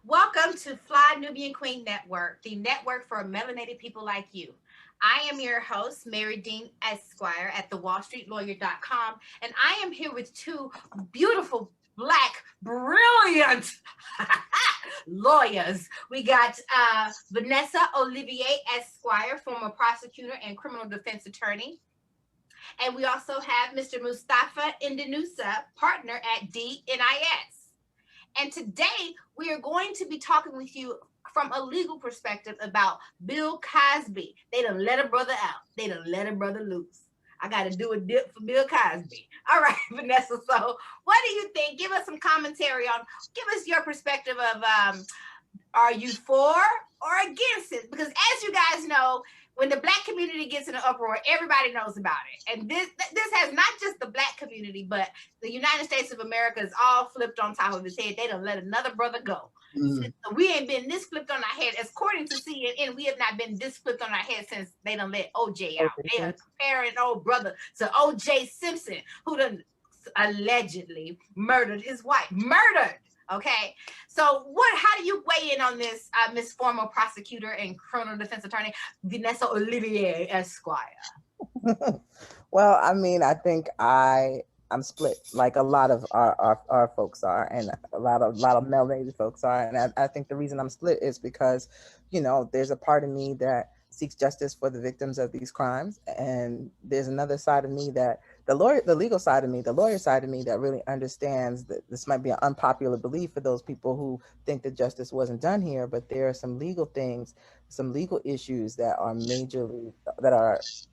Welcome to Fly Nubian Queen Network, the network for melanated people like you. I am your host, Mary Dean Esquire at thewallstreetlawyer.com, and I am here with two beautiful, black, brilliant lawyers. We got Vanessa Olivier Esquire, former prosecutor and criminal defense attorney. And we also have Mr. Mustafa Indanusa, partner at DNIS. And today we are going to be talking with you from a legal perspective about Bill Cosby. They done let a brother out. They done let a brother loose. I got to do a dip for Bill Cosby. All right, Vanessa. So what do you think? Give us some commentary on, give us your perspective of, are you for or against it? Because as you guys know, when the black community gets in an uproar, everybody knows about it. And this has not just the black community, but the United States of America is all flipped on top of its head. They done let another brother go. So we ain't been this flipped on our head. According to CNN, we have not been this flipped on our head since they done let OJ out. They are comparing old brother to OJ Simpson, who done allegedly murdered his wife. Murdered. Okay, so how do you weigh in on this, Miss former prosecutor and criminal defense attorney Vanessa Olivier Esquire? Well, I mean, I think I'm split, like a lot of our folks are, and a lot of melanated folks are, and I think the reason I'm split is because, there's a part of me that seeks justice for the victims of these crimes, and there's another side of me that the legal side of me, the lawyer side of me, that really understands that this might be an unpopular belief for those people who think that justice wasn't done here, but there are some legal things, some legal issues that are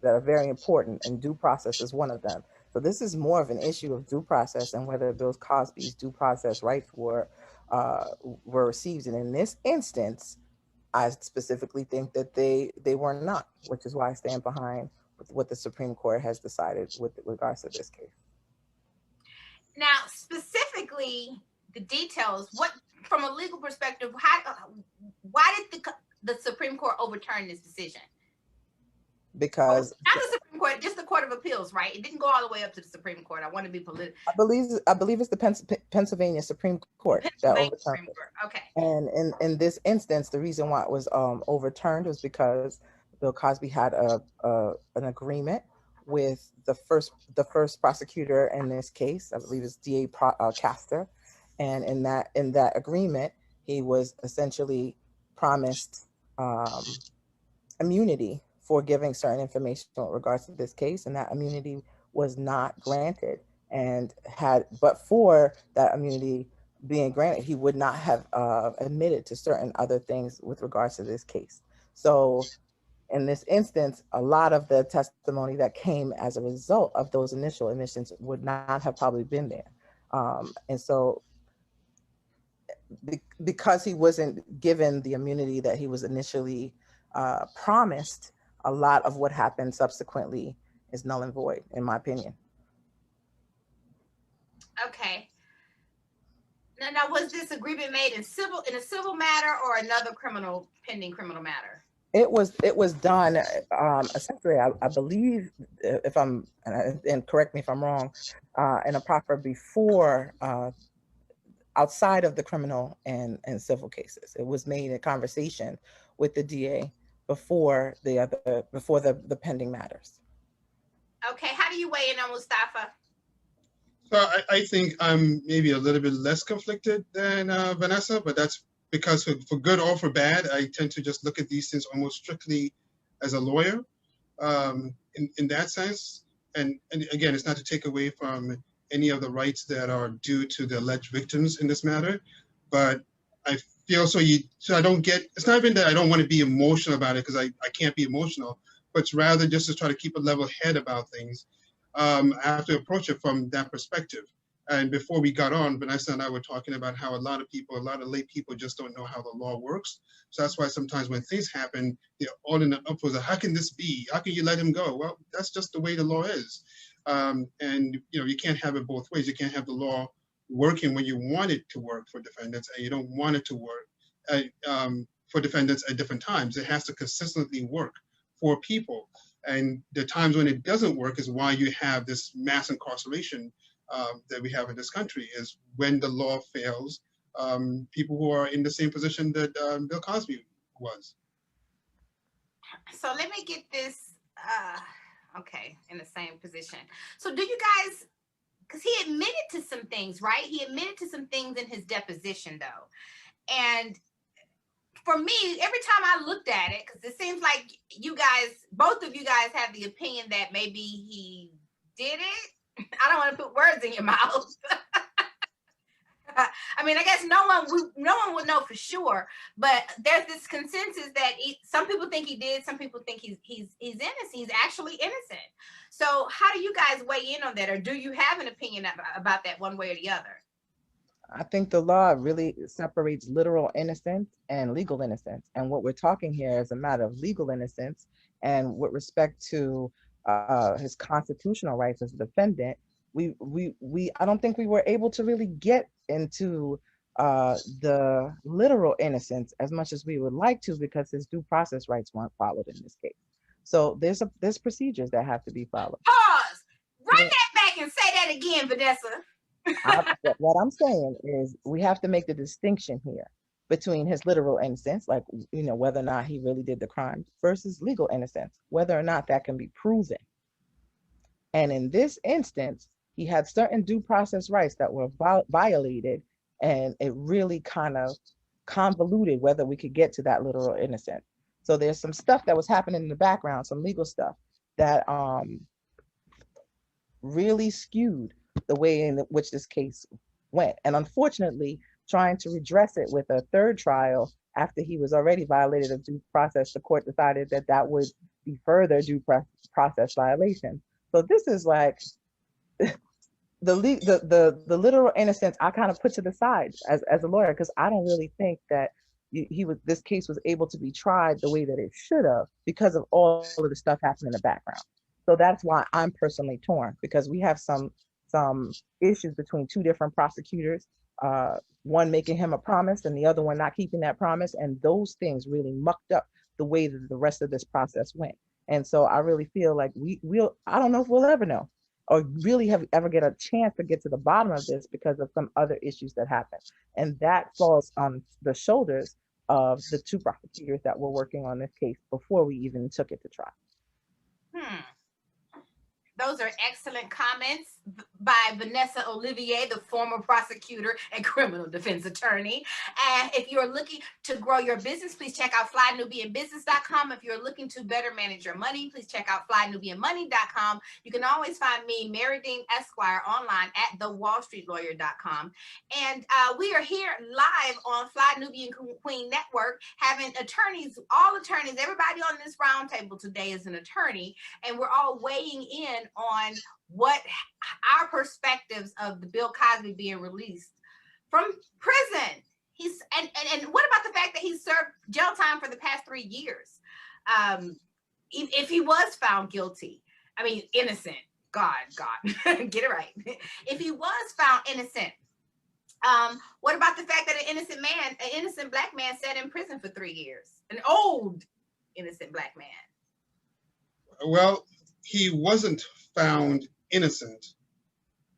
that are very important, and due process is one of them. So this is more of an issue of due process and whether Bill Cosby's due process rights were received. And in this instance, I specifically think that they were not, which is why I stand behind what the Supreme Court has decided with regards to this case. Now, specifically, the details. What, from a legal perspective, why did the Supreme Court overturn this decision? Because not the Supreme Court, just the Court of Appeals, right? It didn't go all the way up to the Supreme Court. I want to be political. I believe it's the Pennsylvania Supreme Court that overturned it. Okay. And in this instance, the reason why it was overturned was because Bill Cosby had an agreement with the first prosecutor in this case. I believe it's DA Castor, and in that agreement, he was essentially promised immunity for giving certain information in regards to this case, and that immunity was not granted. And but for that immunity being granted, he would not have admitted to certain other things with regards to this case. So in this instance, a lot of the testimony that came as a result of those initial admissions would not have probably been there. And so because he wasn't given the immunity that he was initially promised, a lot of what happened subsequently is null and void, in my opinion. Okay. Now, was this agreement made in a civil matter or another pending criminal matter? It was done essentially, I believe, if I'm, and correct me if I'm wrong, in a proper before, outside of the criminal and civil cases. It was made in conversation with the DA before the pending matters. Okay, how do you weigh in on Mustafa? So I think I'm maybe a little bit less conflicted than Vanessa, but that's because for good or for bad, I tend to just look at these things almost strictly as a lawyer in that sense. And again, it's not to take away from any of the rights that are due to the alleged victims in this matter, but I feel so I don't get, it's not even that I don't want to be emotional about it, because I can't be emotional, but it's rather just to try to keep a level head about things. I have to approach it from that perspective. And before we got on, Vanessa and I were talking about how a lot of lay people just don't know how the law works. So that's why sometimes when things happen, they're all in the uproar. How can this be? How can you let him go? Well, that's just the way the law is. And you can't have it both ways. You can't have the law working when you want it to work for defendants, and you don't want it to work for defendants at different times. It has to consistently work for people. And the times when it doesn't work is why you have this mass incarceration that we have in this country, is when the law fails people who are in the same position that Bill Cosby was. So let me get this. Okay, in the same position. So do you guys? Because he admitted to some things, right? He admitted to some things in his deposition, though, and for me, every time I looked at it, because it seems like you guys, both of you guys, have the opinion that maybe he did it. I don't want to put words in your mouth. I mean, I guess no one would know for sure, but there's this consensus that some people think he did, some people think he's innocent. He's actually innocent. So, how do you guys weigh in on that, or do you have an opinion about that one way or the other? I think the law really separates literal innocence and legal innocence. And what we're talking here is a matter of legal innocence. And with respect to his constitutional rights as a defendant, I don't think we were able to really get into the literal innocence as much as we would like to, because his due process rights weren't followed in this case. So there's procedures that have to be followed. Pause. Run that back and say that again, Vanessa. What I'm saying is we have to make the distinction here between his literal innocence, like, whether or not he really did the crime, versus legal innocence, whether or not that can be proven. And in this instance, he had certain due process rights that were violated, and it really kind of convoluted whether we could get to that literal innocence. So there's some stuff that was happening in the background, some legal stuff that really skewed the way in which this case went. And unfortunately, trying to redress it with a third trial after he was already violated of due process, the court decided that that would be further due process violation. So this is like the literal innocence I kind of put to the side as a lawyer, because I don't really think that this case was able to be tried the way that it should have because of all of the stuff happening in the background. So that's why I'm personally torn, because we have some issues between two different prosecutors, one making him a promise and the other one not keeping that promise. And those things really mucked up the way that the rest of this process went. And so I really feel like I don't know if we'll ever know or really ever get a chance to get to the bottom of this because of some other issues that happen. And that falls on the shoulders of the two prosecutors that were working on this case before we even took it to trial. Those are excellent comments by Vanessa Olivier, the former prosecutor and criminal defense attorney. And if you're looking to grow your business, please check out flynubianbusiness.com. If you're looking to better manage your money, please check out flynubianmoney.com. You can always find me, Meridine Esquire, online at thewallstreetlawyer.com. And we are here live on Fly Nubian Queen Network, having attorneys, all attorneys, everybody on this roundtable today is an attorney, and we're all weighing in on what our perspectives of the Bill Cosby being released from prison. And what about the fact that he served jail time for the past 3 years? If he was found guilty, I mean, innocent, God, get it right. If he was found innocent, what about the fact that an innocent black man sat in prison for 3 years? An old innocent black man. Well, he wasn't found innocent.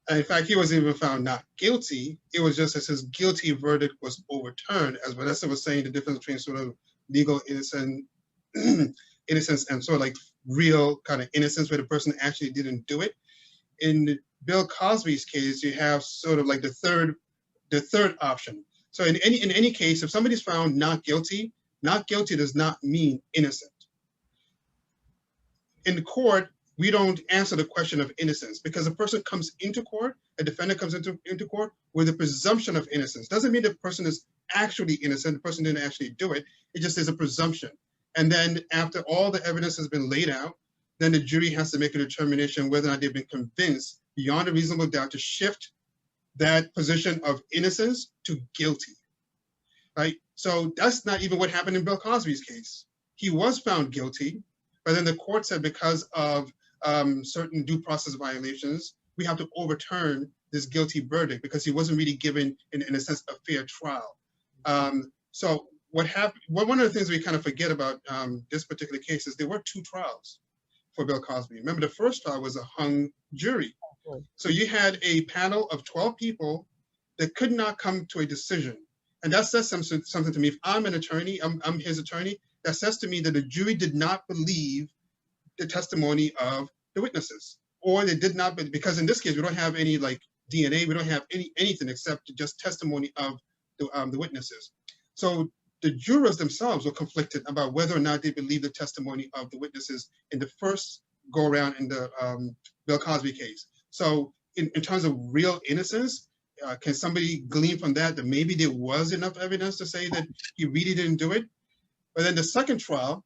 And in fact, he wasn't even found not guilty. It was just as his guilty verdict was overturned. As Vanessa was saying, the difference between sort of legal innocence and sort of like real kind of innocence where the person actually didn't do it. In Bill Cosby's case, you have sort of like the third option. So in any case, if somebody's found not guilty does not mean innocent. In court, we don't answer the question of innocence because a person comes into court, a defendant comes into court with a presumption of innocence. Doesn't mean the person is actually innocent, the person didn't actually do it. It just is a presumption. And then after all the evidence has been laid out, then the jury has to make a determination whether or not they've been convinced beyond a reasonable doubt to shift that position of innocence to guilty, right? So that's not even what happened in Bill Cosby's case. He was found guilty, but then the court said because of certain due process violations, we have to overturn this guilty verdict because he wasn't really given, in a sense, a fair trial. So what happened? One of the things we kind of forget about this particular case is there were 2 trials for Bill Cosby. Remember, the first trial was a hung jury. So you had a panel of 12 people they could not come to a decision. And that says something to me. If I'm an attorney, I'm his attorney, that says to me that the jury did not believe the testimony of the witnesses, or they did not, because in this case, we don't have any like DNA, we don't have anything except just testimony of the witnesses. So the jurors themselves were conflicted about whether or not they believe the testimony of the witnesses in the first go around in the Bill Cosby case. So in terms of real innocence, can somebody glean from that maybe there was enough evidence to say that he really didn't do it? But then the second trial,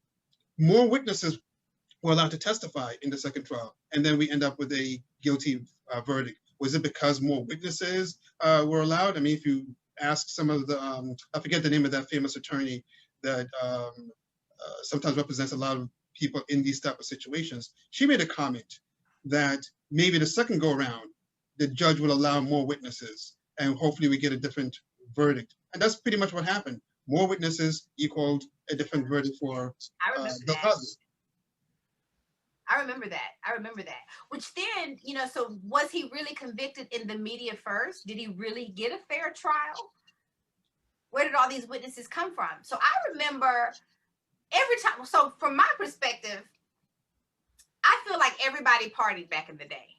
more witnesses were allowed to testify in the second trial, and then we end up with a guilty verdict. Was it because more witnesses were allowed? I mean, if you ask some of the, I forget the name of that famous attorney that sometimes represents a lot of people in these type of situations, she made a comment that maybe the second go around, the judge will allow more witnesses, and hopefully we get a different verdict. And that's pretty much what happened. More witnesses equaled a different verdict for Bill Cosby. I remember that. I remember that. Which then, you know, so was he really convicted in the media first? Did he really get a fair trial? Where did all these witnesses come from? So I remember every time. So from my perspective, I feel like everybody partied back in the day.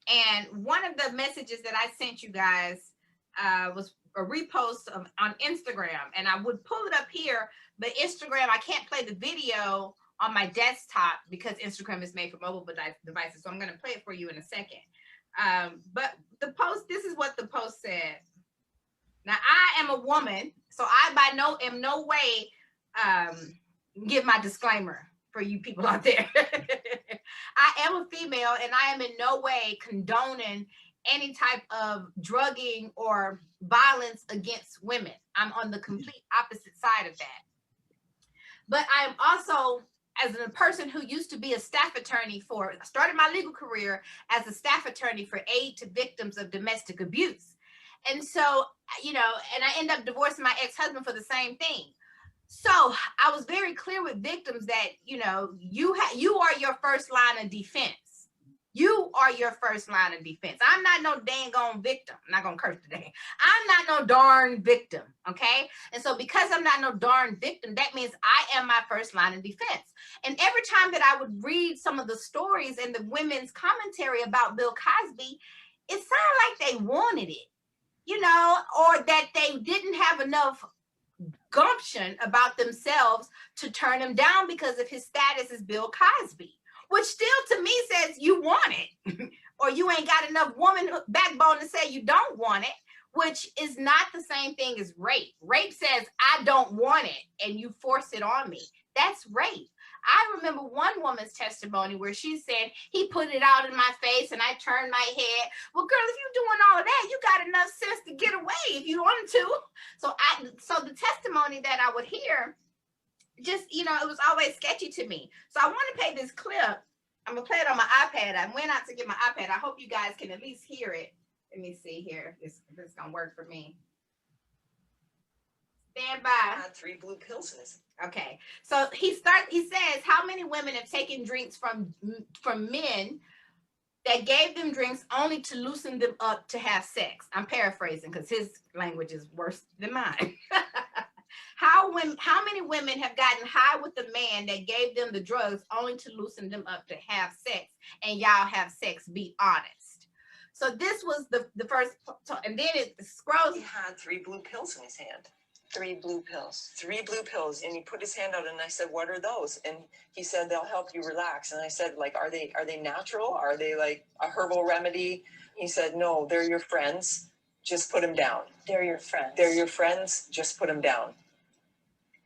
And one of the messages that I sent you guys was a repost on Instagram. And I would pull it up here, but Instagram, I can't play the video on my desktop because Instagram is made for mobile devices. So I'm going to play it for you in a second. But the post, this is what the post said. Now I am a woman, so I am no way give my disclaimer for you people out there. I am a female and I am in no way condoning any type of drugging or violence against women. I'm on the complete opposite side of that. But I am also, as a person who used to be a staff attorney started my legal career as a staff attorney for aid to victims of domestic abuse. And so, you know, and I ended up divorcing my ex-husband for the same thing. So I was very clear with victims that, you know, you are your first line of defense. You are your first line of defense. I'm not no dang on victim. I'm not going to curse today. I'm not no darn victim. Okay. And so because I'm not no darn victim, that means I am my first line of defense. And every time that I would read some of the stories and the women's commentary about Bill Cosby, it sounded like they wanted it, you know, or that they didn't have enough gumption about themselves to turn him down because of his status as Bill Cosby. Which still to me says you want it, or you ain't got enough woman backbone to say you don't want it, which is not the same thing as rape. Rape says, I don't want it, and you force it on me. That's rape. I remember one woman's testimony where she said, he put it out in my face and I turned my head. Well, girl, if you're doing all of that, you got enough sense to get away if you wanted to. So the testimony that I would hear, just, you know, it was always sketchy to me. So I want to play this clip. I'm going to play it on my iPad. I went out to get my iPad. I hope you guys can at least hear it. Let me see here if this is going to work for me. Stand by. I had 3 blue pills in his. Okay. So he says, how many women have taken drinks from men that gave them drinks only to loosen them up to have sex? I'm paraphrasing because his language is worse than mine. How many women have gotten high with the man that gave them the drugs only to loosen them up to have sex, and y'all have sex? Be honest. So this was the first, and then it scrolls. He had 3 blue pills in his hand. 3 blue pills. 3 blue pills, and he put his hand out, and I said, "What are those?" And he said, "They'll help you relax." And I said, "Like, are they natural? Are they like a herbal remedy?" He said, "No, they're your friends. Just put them down. They're your friends. They're your friends. Just put them down."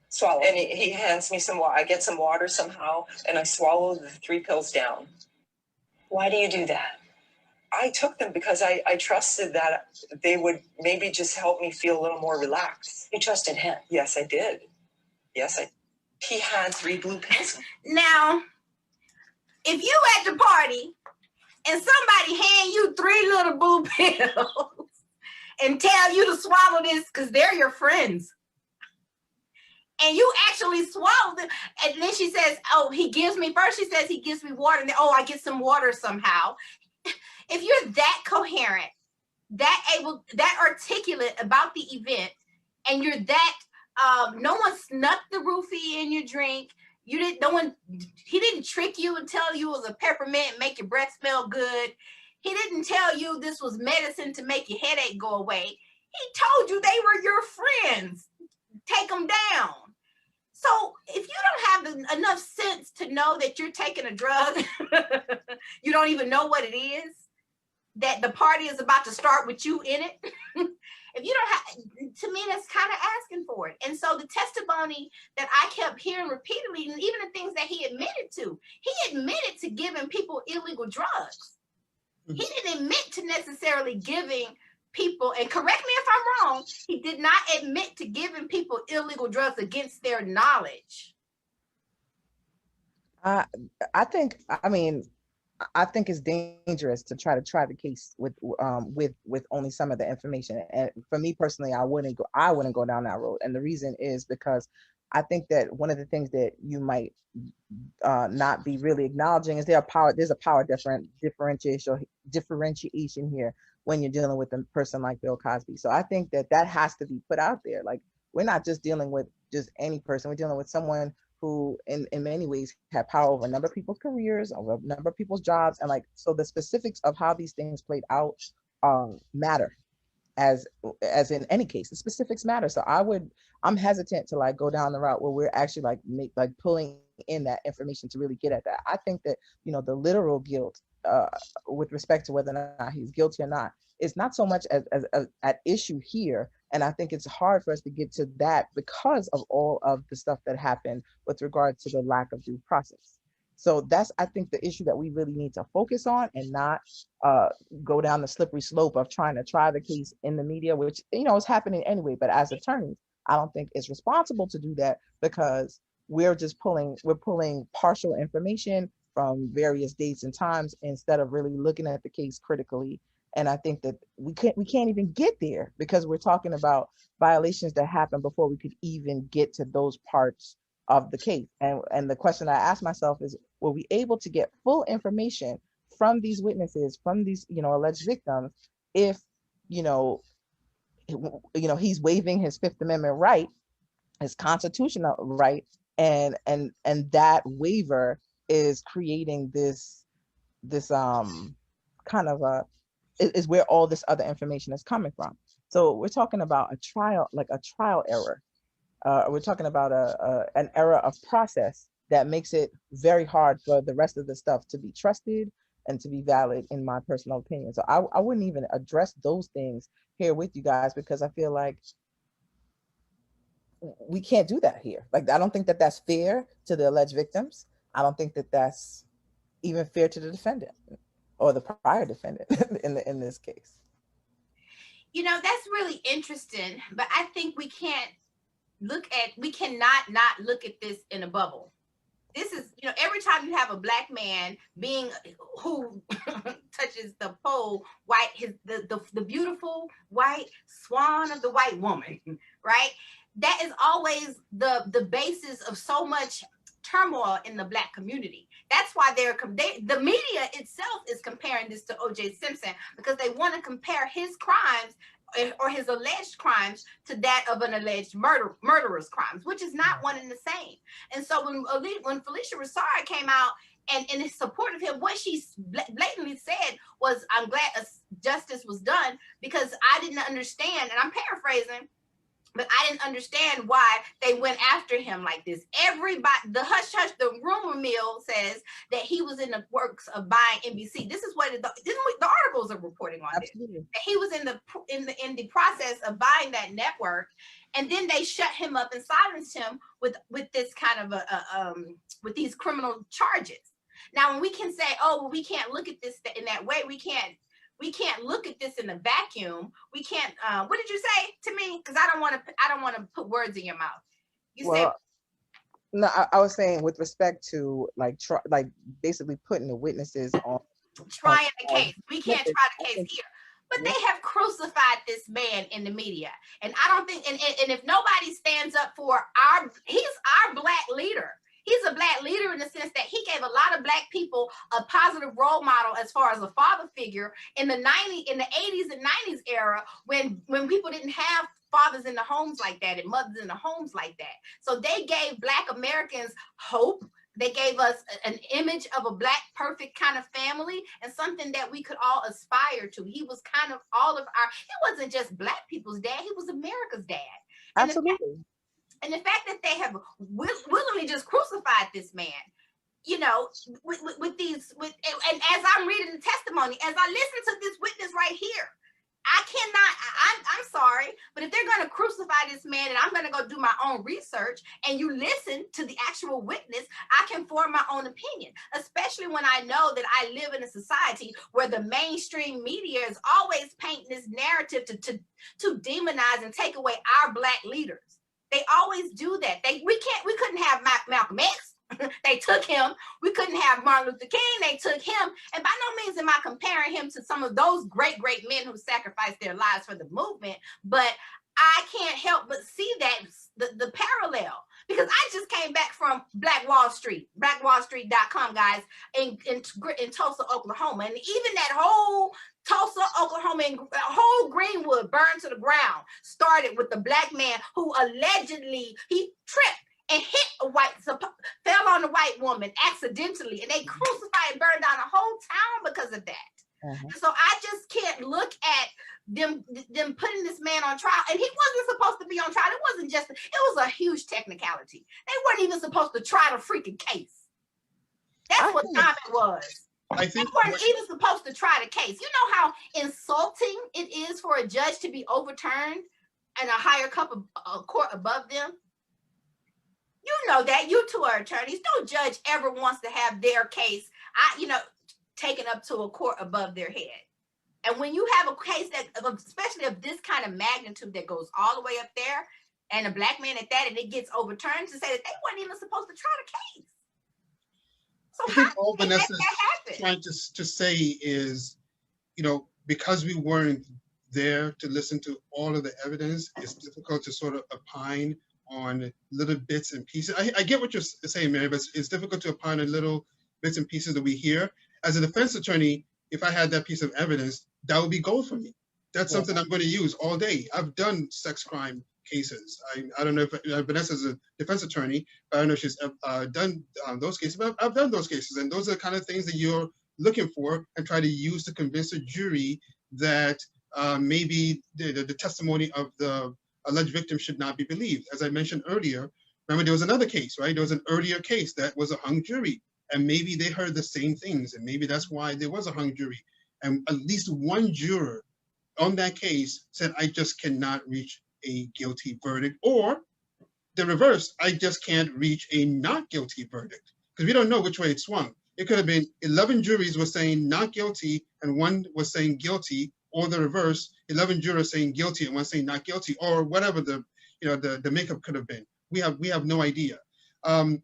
Swallow. And he hands me some water. I get some water somehow, and I swallow the 3 pills down. Why do you do that? I took them because I trusted that they would maybe just help me feel a little more relaxed. You trusted him? Yes, I did. Yes, he had 3 blue pills. Now, if you at the party and somebody hand you 3 little blue pills and tell you to swallow this because they're your friends, and you actually swallow them, and then she says, "Oh, he gives me," first she says he gives me water, and then, "Oh, I get some water somehow." If you're that coherent that articulate about the event, and you're that no one snuck the roofie in your drink. You didn't. No one. He didn't trick you and tell you it was a peppermint and make your breath smell good. He didn't tell you this was medicine to make your headache go away. He told you they were your friends. Take them down. So if you don't have enough sense to know that you're taking a drug, you don't even know what it is, that the party is about to start with you in it. If you don't have, to me, that's kind of asking for it. And so the testimony that I kept hearing repeatedly, and even the things that he admitted to giving people illegal drugs. He didn't admit to necessarily giving people, and correct me if I'm wrong, he did not admit to giving people illegal drugs against their knowledge. I think, I mean, I think it's dangerous to try the case with only some of the information. And for me personally, I wouldn't go down that road. And the reason is because I think that one of the things that you might not be really acknowledging is there's a power differentiation here when you're dealing with a person like Bill Cosby. So I think that has to be put out there. Like, we're not just dealing with just any person. We're dealing with someone who in many ways have power over a number of people's careers, over a number of people's jobs. And like, so the specifics of how these things played out matter. As in any case, the specifics matter. So I'm hesitant to like go down the route where we're actually like pulling in that information to really get at that. I think that, the literal guilt with respect to whether or not he's guilty or not is not so much as at issue here. And I think it's hard for us to get to that because of all of the stuff that happened with regard to the lack of due process. So that's, I think, the issue that we really need to focus on, and not go down the slippery slope of trying to try the case in the media, which, is happening anyway. But as attorneys, I don't think it's responsible to do that, because we're pulling partial information from various dates and times instead of really looking at the case critically. And I think that we can't even get there because we're talking about violations that happened before we could even get to those parts of the case. And the question I asked myself is, were we able to get full information from these witnesses, from these, alleged victims, if, he's waiving his Fifth Amendment right, his constitutional right, and that waiver is creating this kind of is where all this other information is coming from. So we're talking about a trial error. We're talking about an error of process that makes it very hard for the rest of the stuff to be trusted and to be valid, in my personal opinion. So I wouldn't even address those things here with you guys, because I feel like we can't do that here. Like, I don't think that that's fair to the alleged victims. I don't think that that's even fair to the defendant or the prior defendant in this case. That's really interesting, but I think we cannot not look at this in a bubble. This is, every time you have a Black man who touches the pole, the beautiful white swan of the white woman, right? That is always the basis of so much turmoil in the Black community. That's why the media itself is comparing this to O.J. Simpson, because they want to compare his crimes or his alleged crimes to that of an alleged murderer's crimes, which is not one and the same. And so when Felicia Rashad came out and in support of him, what she blatantly said was, "I'm glad justice was done, because I didn't understand," and I'm paraphrasing, but I didn't understand why they went after him like this. Everybody, the hush, the rumor mill says that he was in the works of buying NBC. This is what the articles are reporting on. Absolutely. This. That he was in the process of buying that network, and then they shut him up and silenced him with this kind of with these criminal charges. Now, when we can say, "Oh, well, we can't look at this in that way," we can't look at this in a vacuum. We can't. What did you say to me? Because I don't want to put words in your mouth. No, I was saying with respect to like basically putting the witnesses on trying the case. We can't try the case here, but they have crucified this man in the media, and I don't think. And if nobody stands up for he's our Black leader. He's a Black leader in the sense that he gave a lot of Black people a positive role model as far as a father figure in the 80s and 90s era when people didn't have fathers in the homes like that and mothers in the homes like that. So they gave Black Americans hope. They gave us an image of a Black perfect kind of family and something that we could all aspire to. He was kind of he wasn't just Black people's dad, he was America's dad. Absolutely. And the fact that they have willingly just crucified this man, you know, with these, and as I'm reading the testimony, as I listen to this witness right here, I'm sorry, but if they're going to crucify this man and I'm going to go do my own research and you listen to the actual witness, I can form my own opinion, especially when I know that I live in a society where the mainstream media is always painting this narrative to demonize and take away our Black leaders. They always do that. We couldn't have Malcolm X. They took him. We couldn't have Martin Luther King. They took him. And by no means am I comparing him to some of those great men who sacrificed their lives for the movement. But I can't help but see that the parallel, because I just came back from Black Wall Street, blackwallstreet.com, guys, in Tulsa, Oklahoma. And even that whole Tulsa, Oklahoma, and whole Greenwood burned to the ground started with the Black man who allegedly he tripped and fell on a white woman accidentally, and they crucified and burned down a whole town because of that. Uh-huh. So I just can't look at them putting this man on trial, and he wasn't supposed to be on trial. It was a huge technicality. They weren't even supposed to try the freaking case. That's what time it was. They weren't even supposed to try the case. You know how insulting it is for a judge to be overturned and a higher court above them? You know that. You two are attorneys. No judge ever wants to have their case, taken up to a court above their head. And when you have a case that, especially of this kind of magnitude, that goes all the way up there, and a Black man at that, and it gets overturned, to say that they weren't even supposed to try the case. So I think all Vanessa's trying to say is, because we weren't there to listen to all of the evidence, it's difficult to sort of opine on little bits and pieces. I get what you're saying, Mary, but it's difficult to opine on little bits and pieces that we hear. As a defense attorney, if I had that piece of evidence, that would be gold for me. That's something I'm going to use all day. I've done sex crime cases. I don't know if Vanessa's a defense attorney, but I don't know if she's done those cases, but I've done those cases. And those are the kind of things that you're looking for and try to use to convince a jury that maybe the testimony of the alleged victim should not be believed. As I mentioned earlier, remember there was another case, right? There was an earlier case that was a hung jury, and maybe they heard the same things, and maybe that's why there was a hung jury. And at least one juror on that case said, I just cannot reach a guilty verdict, or the reverse, I just can't reach a not guilty verdict, because we don't know which way it swung. It could have been 11 juries were saying not guilty and one was saying guilty, or the reverse, 11 jurors saying guilty and one saying not guilty, or whatever the makeup could have been. We have no idea. I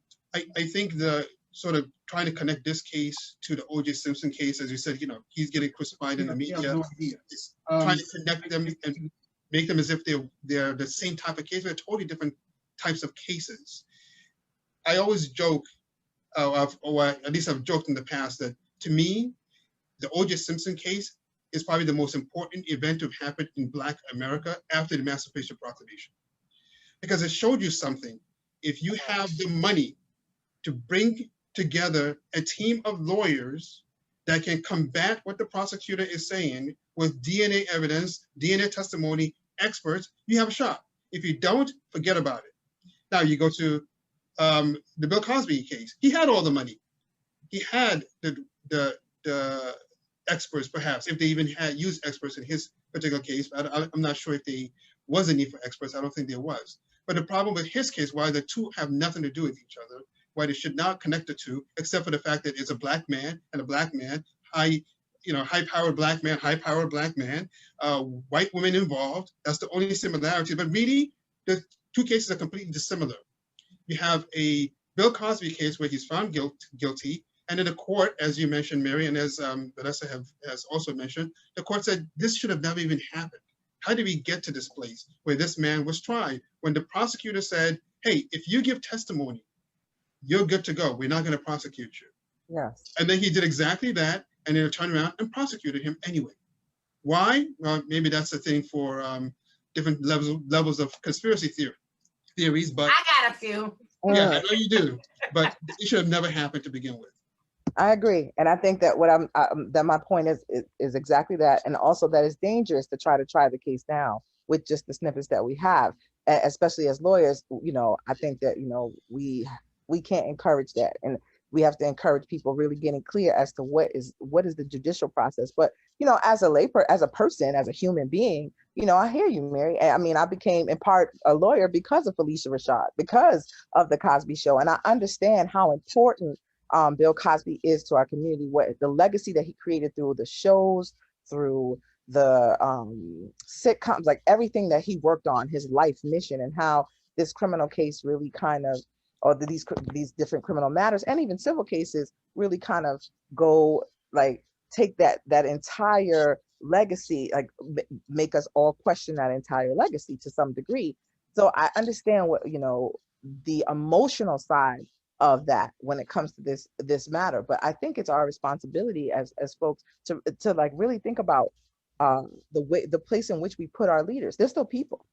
think the sort of trying to connect this case to the O.J. Simpson case, as you said, he's getting crucified in the media. No idea. It's trying to connect them and make them as if they're the same type of case. They're totally different types of cases. I always joke, or at least I've joked in the past, that to me, the O.J. Simpson case is probably the most important event to have happened in Black America after the Emancipation Proclamation. Because it showed you something. If you have the money to bring together a team of lawyers that can combat what the prosecutor is saying with DNA evidence, DNA testimony, experts, you have a shot. If you don't, forget about it. Now you go to the Bill Cosby case. He had all the money. He had the experts, perhaps, if they even had used experts in his particular case. I'm not sure if there was a need for experts. I don't think there was. But the problem with his case, why the two have nothing to do with each other, why they should not connect the two, except for the fact that it's a Black man and a Black man, high-powered Black man, high-powered Black man, white women involved. That's the only similarity. But really, the two cases are completely dissimilar. You have a Bill Cosby case where he's found guilty, and in the court, as you mentioned, Mary, and as Vanessa has also mentioned, the court said this should have never even happened. How did we get to this place where this man was tried? When the prosecutor said, hey, if you give testimony you're good to go. We're not going to prosecute you. Yes. And then he did exactly that, and then turned around and prosecuted him anyway. Why? Well, maybe that's the thing for different levels of conspiracy theories. But I got a few. yeah, I know you do. But it should have never happened to begin with. I agree, and I think that that my point is exactly that, and also that it's dangerous to try the case down with just the snippets that we have, especially as lawyers. I think that we can't encourage that, and we have to encourage people really getting clear as to what is the judicial process. But as a person, as a human being, I hear you, Mary. I mean, I became in part a lawyer because of Felicia Rashad, because of the Cosby Show, and I understand how important Bill Cosby is to our community, what the legacy that he created through the shows, through the sitcoms, like everything that he worked on, his life mission, and how this criminal case really kind of, or these different criminal matters and even civil cases really kind of go like take that entire legacy, like make us all question that entire legacy to some degree. So I understand what the emotional side of that when it comes to this matter, but I think it's our responsibility as folks to like really think about the place in which we put our leaders. They're still people.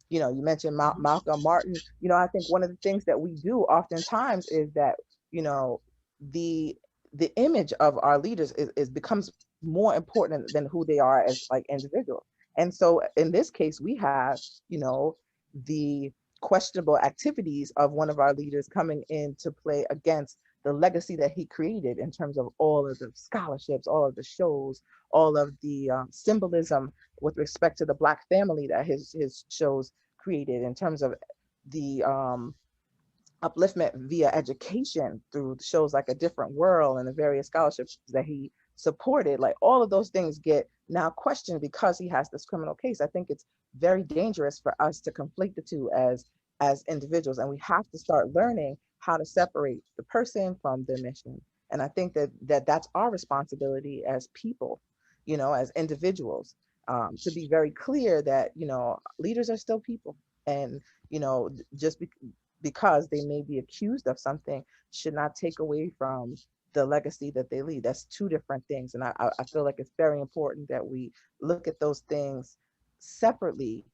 You mentioned Malcolm Martin. I think one of the things that we do oftentimes is that the image of our leaders is becomes more important than who they are as like individuals. And so in this case, we have the questionable activities of one of our leaders coming into play against the legacy that he created in terms of all of the scholarships, all of the shows, all of the symbolism with respect to the Black family that his shows created, in terms of the upliftment via education through shows like A Different World and the various scholarships that he supported. Like all of those things get now questioned because he has this criminal case. I think it's very dangerous for us to conflate the two as individuals, and we have to start learning how to separate the person from the mission. And I think that's our responsibility as people, as individuals, to be very clear that leaders are still people, and just because they may be accused of something should not take away from the legacy that they lead. That's two different things, and I feel like it's very important that we look at those things separately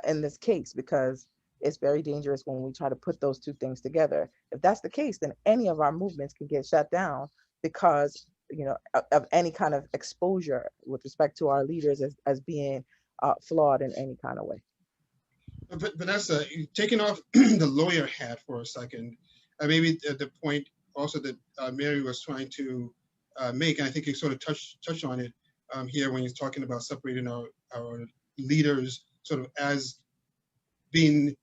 in this case, because it's very dangerous when we try to put those two things together. If that's the case, then any of our movements can get shut down because of any kind of exposure with respect to our leaders as being flawed in any kind of way. But Vanessa, taking off the lawyer hat for a second, maybe the point also that Mary was trying to make, and I think you sort of touched on it here when you're talking about separating our leaders sort of as being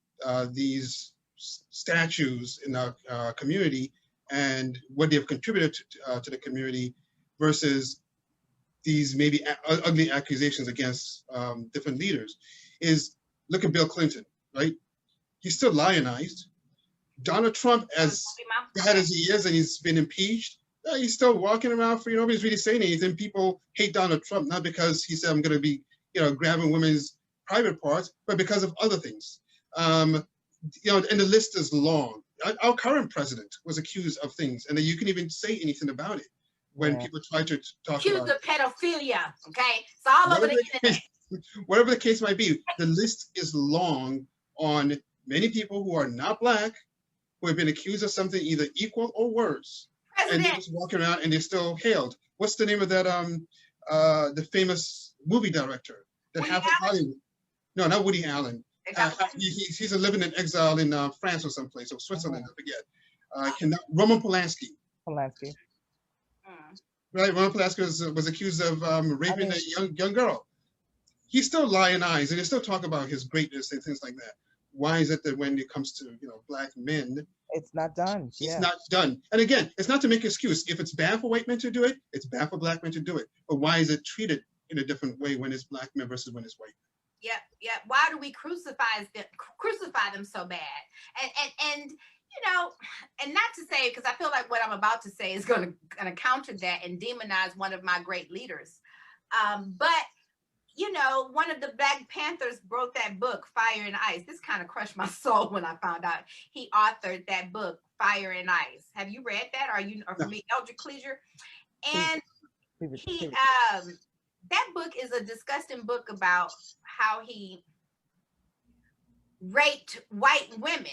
these statues in our community and what they've contributed to the community versus these maybe ugly accusations against different leaders. Is look at Bill Clinton, right? He's still lionized. Donald Trump, as bad as he is, and he's been impeached, he's still walking around for nobody's really saying anything. People hate Donald Trump not because he said I'm going to be grabbing women's private parts, but because of other things. And the list is long. Our current president was accused of things, and you can even say anything about it when people try to talk about accused of pedophilia. Okay, it's all over the internet. Whatever the case might be, the list is long on many people who are not Black, who have been accused of something either equal or worse, and they're just walking around and they're still hailed. What's the name of that? The famous movie director that happened in Hollywood. No, not Woody Allen. He's living in exile in France or someplace, or Switzerland, I forget. Roman Polanski. Right, Roman Polanski was accused of raping a young girl. He's still lionized, and they still talk about his greatness and things like that. Why is it that when it comes to Black men, it's not done? It's not done. And again, it's not to make an excuse. If it's bad for white men to do it, it's bad for Black men to do it. But why is it treated in a different way when it's Black men versus when it's white men? Yep. Why do we crucify them so bad? And and not to say, because I feel like what I'm about to say is going to counter that and demonize one of my great leaders. But you know, one of the Black Panthers wrote that book, Fire and Ice. This kind of crushed my soul when I found out he authored that book, Fire and Ice. Have you read that? Are you No. familiar, Elder Cleaser? And he that book is a disgusting book about how he raped white women.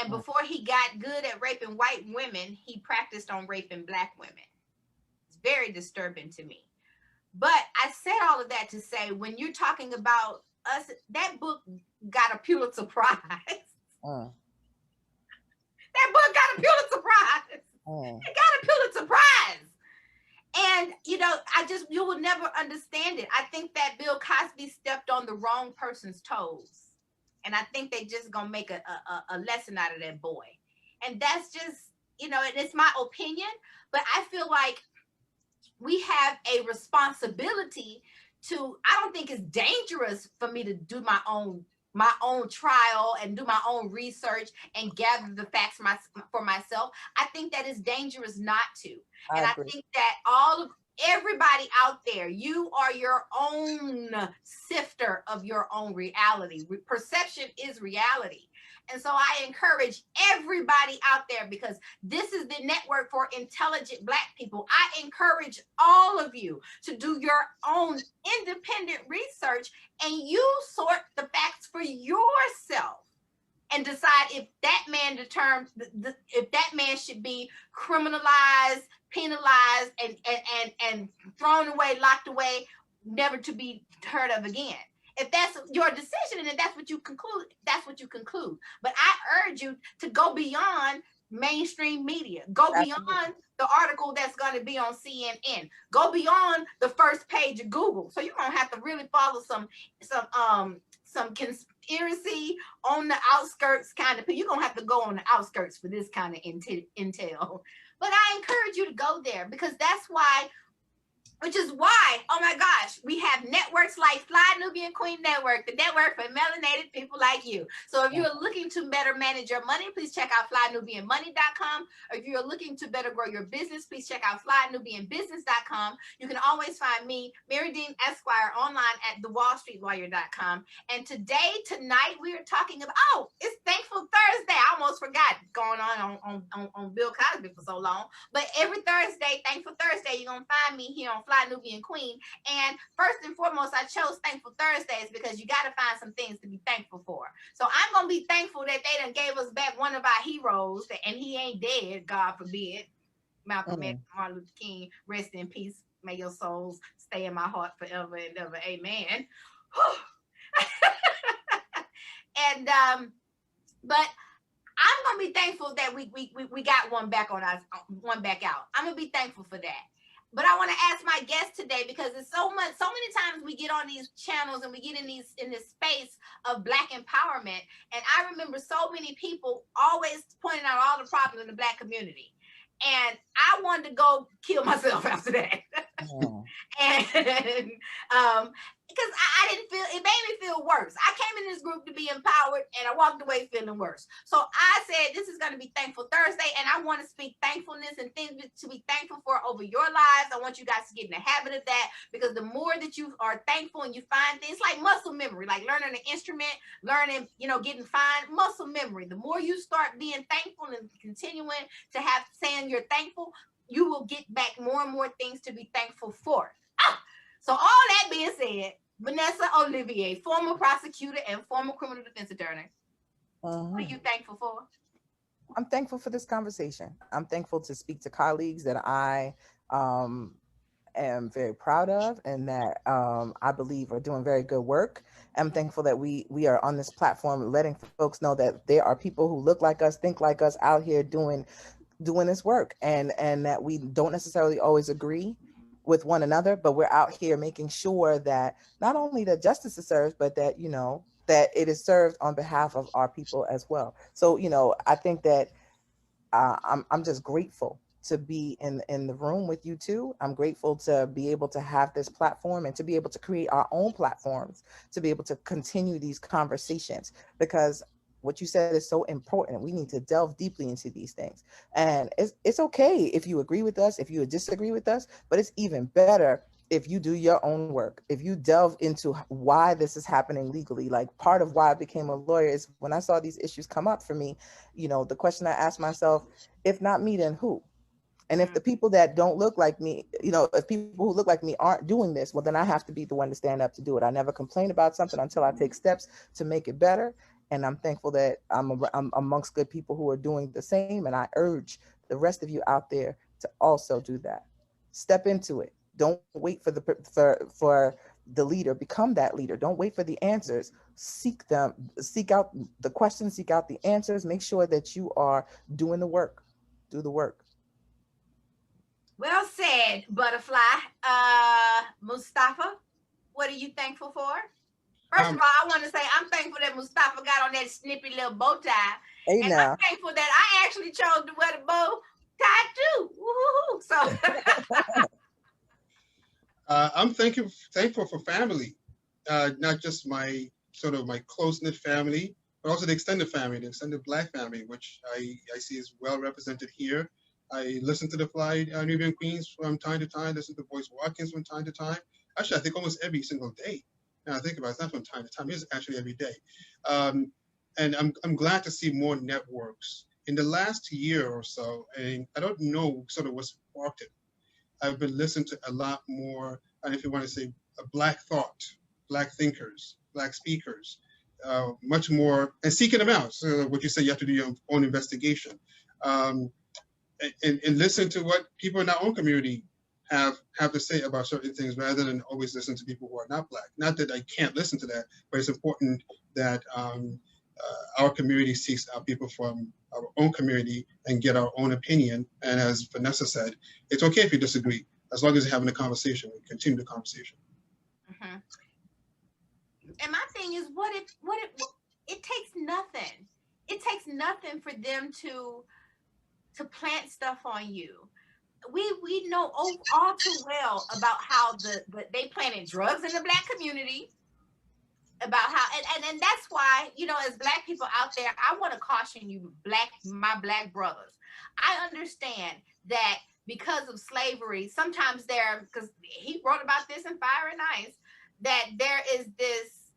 And before he got good at raping white women, he practiced on raping Black women. It's very disturbing to me. But I said all of that to say, when you're talking about us, that book got a Pulitzer Prize. That book got a Pulitzer Prize. It got a Pulitzer Prize. And, you know, you will never understand it. I think that Bill Cosby stepped on the wrong person's toes. And I think they just gonna make a lesson out of that boy. And that's just, you know, and it's my opinion, but I feel like we have a responsibility to, I don't think it's dangerous for me to do my own trial and do my own research and gather the facts for myself. I think that it's dangerous not to. I think that everybody out there, you are your own sifter of your own reality. Perception is reality. And so I encourage everybody out there, because this is the network for intelligent Black people. I encourage all of you to do your own independent research and you sort the facts for yourself and decide if that man if that man should be criminalized, penalized, and thrown away, locked away, never to be heard of again. If that's your decision and if that's what you conclude, that's what you conclude. But I urge you to go beyond mainstream media. Go beyond the article that's going to be on CNN. Go beyond the first page of Google. So you're going to have to really follow some conspiracy on the outskirts kind of. You're going to have to go on the outskirts for this kind of intel. But I encourage you to go there, because that's why, which is why, oh my gosh, we have networks like Fly Nubian Queen Network, the network for melanated people like you. So if you're looking to better manage your money, please check out flynubianmoney.com. Or if you're looking to better grow your business, please check out flynubianbusiness.com. You can always find me, Mary Dean Esquire, online at thewallstreetlawyer.com. And tonight, we are talking about, it's Thankful Thursday. I almost forgot going on Bill Cosby for so long. But every Thursday, Thankful Thursday, you're going to find me here on Fly Nubian Queen. And first and foremost, I chose Thankful Thursdays because you got to find some things to be thankful for. So I'm going to be thankful that they done gave us back one of our heroes, and he ain't dead, God forbid. Malcolm X, Martin Luther King, rest in peace. May your souls stay in my heart forever and ever. Amen. And but I'm gonna be thankful that we got one back out. I'm gonna be thankful for that. But I want to ask my guest today, because it's so many times we get on these channels and we get in this space of Black empowerment, and I remember so many people always pointing out all the problems in the Black community, and I wanted to go kill myself after that. And because I didn't feel, it made me feel worse. I came in this group to be empowered, and I walked away feeling worse. So I said, this is going to be Thankful Thursday, and I want to speak thankfulness and things to be thankful for over your lives. I want you guys to get in the habit of that, because the more that you are thankful and you find things like muscle memory, like learning an instrument, learning, getting fine, muscle memory. The more you start being thankful and continuing to saying you're thankful, you will get back more and more things to be thankful for. So all that being said, Vanessa Olivier, former prosecutor and former criminal defense attorney. What are you thankful for? I'm thankful for this conversation. I'm thankful to speak to colleagues that I am very proud of, and that I believe are doing very good work. I'm thankful that we are on this platform letting folks know that there are people who look like us, think like us, out here doing this work, and that we don't necessarily always agree with one another, but we're out here making sure that not only that justice is served, but that, that it is served on behalf of our people as well. So, I think that I'm just grateful to be in the room with you two. I'm grateful to be able to have this platform and to be able to create our own platforms, to be able to continue these conversations, because what you said is so important. We need to delve deeply into these things. And it's okay if you agree with us, if you disagree with us, but it's even better if you do your own work, if you delve into why this is happening legally, like part of why I became a lawyer is when I saw these issues come up for me, you know, the question I asked myself, if not me, then who? And if the people that don't look like me, you know, if people who look like me aren't doing this, well, then I have to be the one to stand up to do it. I never complain about something until I take steps to make it better. And I'm thankful that I'm amongst good people who are doing the same. And I urge the rest of you out there to also do that. Step into it. Don't wait for the leader. Become that leader. Don't wait for the answers. Seek them. Seek out the questions. Seek out the answers. Make sure that you are doing the work. Do the work. Well said, Butterfly. Mustafa, what are you thankful for? First of all, I want to say I'm thankful that Mustafa got on that snippy little bow tie. Hey, and now. I'm thankful that I actually chose to wear the bow tie too. Woo-hoo-hoo. So I'm thankful for family, not just my sort of my close-knit family, but also the extended family, the extended Black family, which I see is well represented here. I listen to the Fly Nubian Queens from time to time, listen to Voice Watkins from time to time. Actually, I think almost every single day. Now I think about it, it's not from time to time, it's actually every day. And I'm glad to see more networks. In the last year or so, and I don't know sort of what sparked it, I've been listening to a lot more, and if you want to say Black thought, Black thinkers, Black speakers, much more, and seeking them out. So what you say, you have to do your own investigation. And listen to what people in our own community have to say about certain things rather than always listen to people who are not Black. Not that I can't listen to that, but it's important that our community seeks out people from our own community and get our own opinion. And as Vanessa said, it's okay if you disagree, as long as you're having a conversation and continue the conversation. Mm-hmm. And my thing is, it takes nothing. It takes nothing for them to plant stuff on you. We know all too well about how they planted drugs in the Black community, about how and that's why, you know, as Black people out there, I want to caution you, my Black brothers. I understand that because of slavery, sometimes because he wrote about this in Fire and Ice, that there is this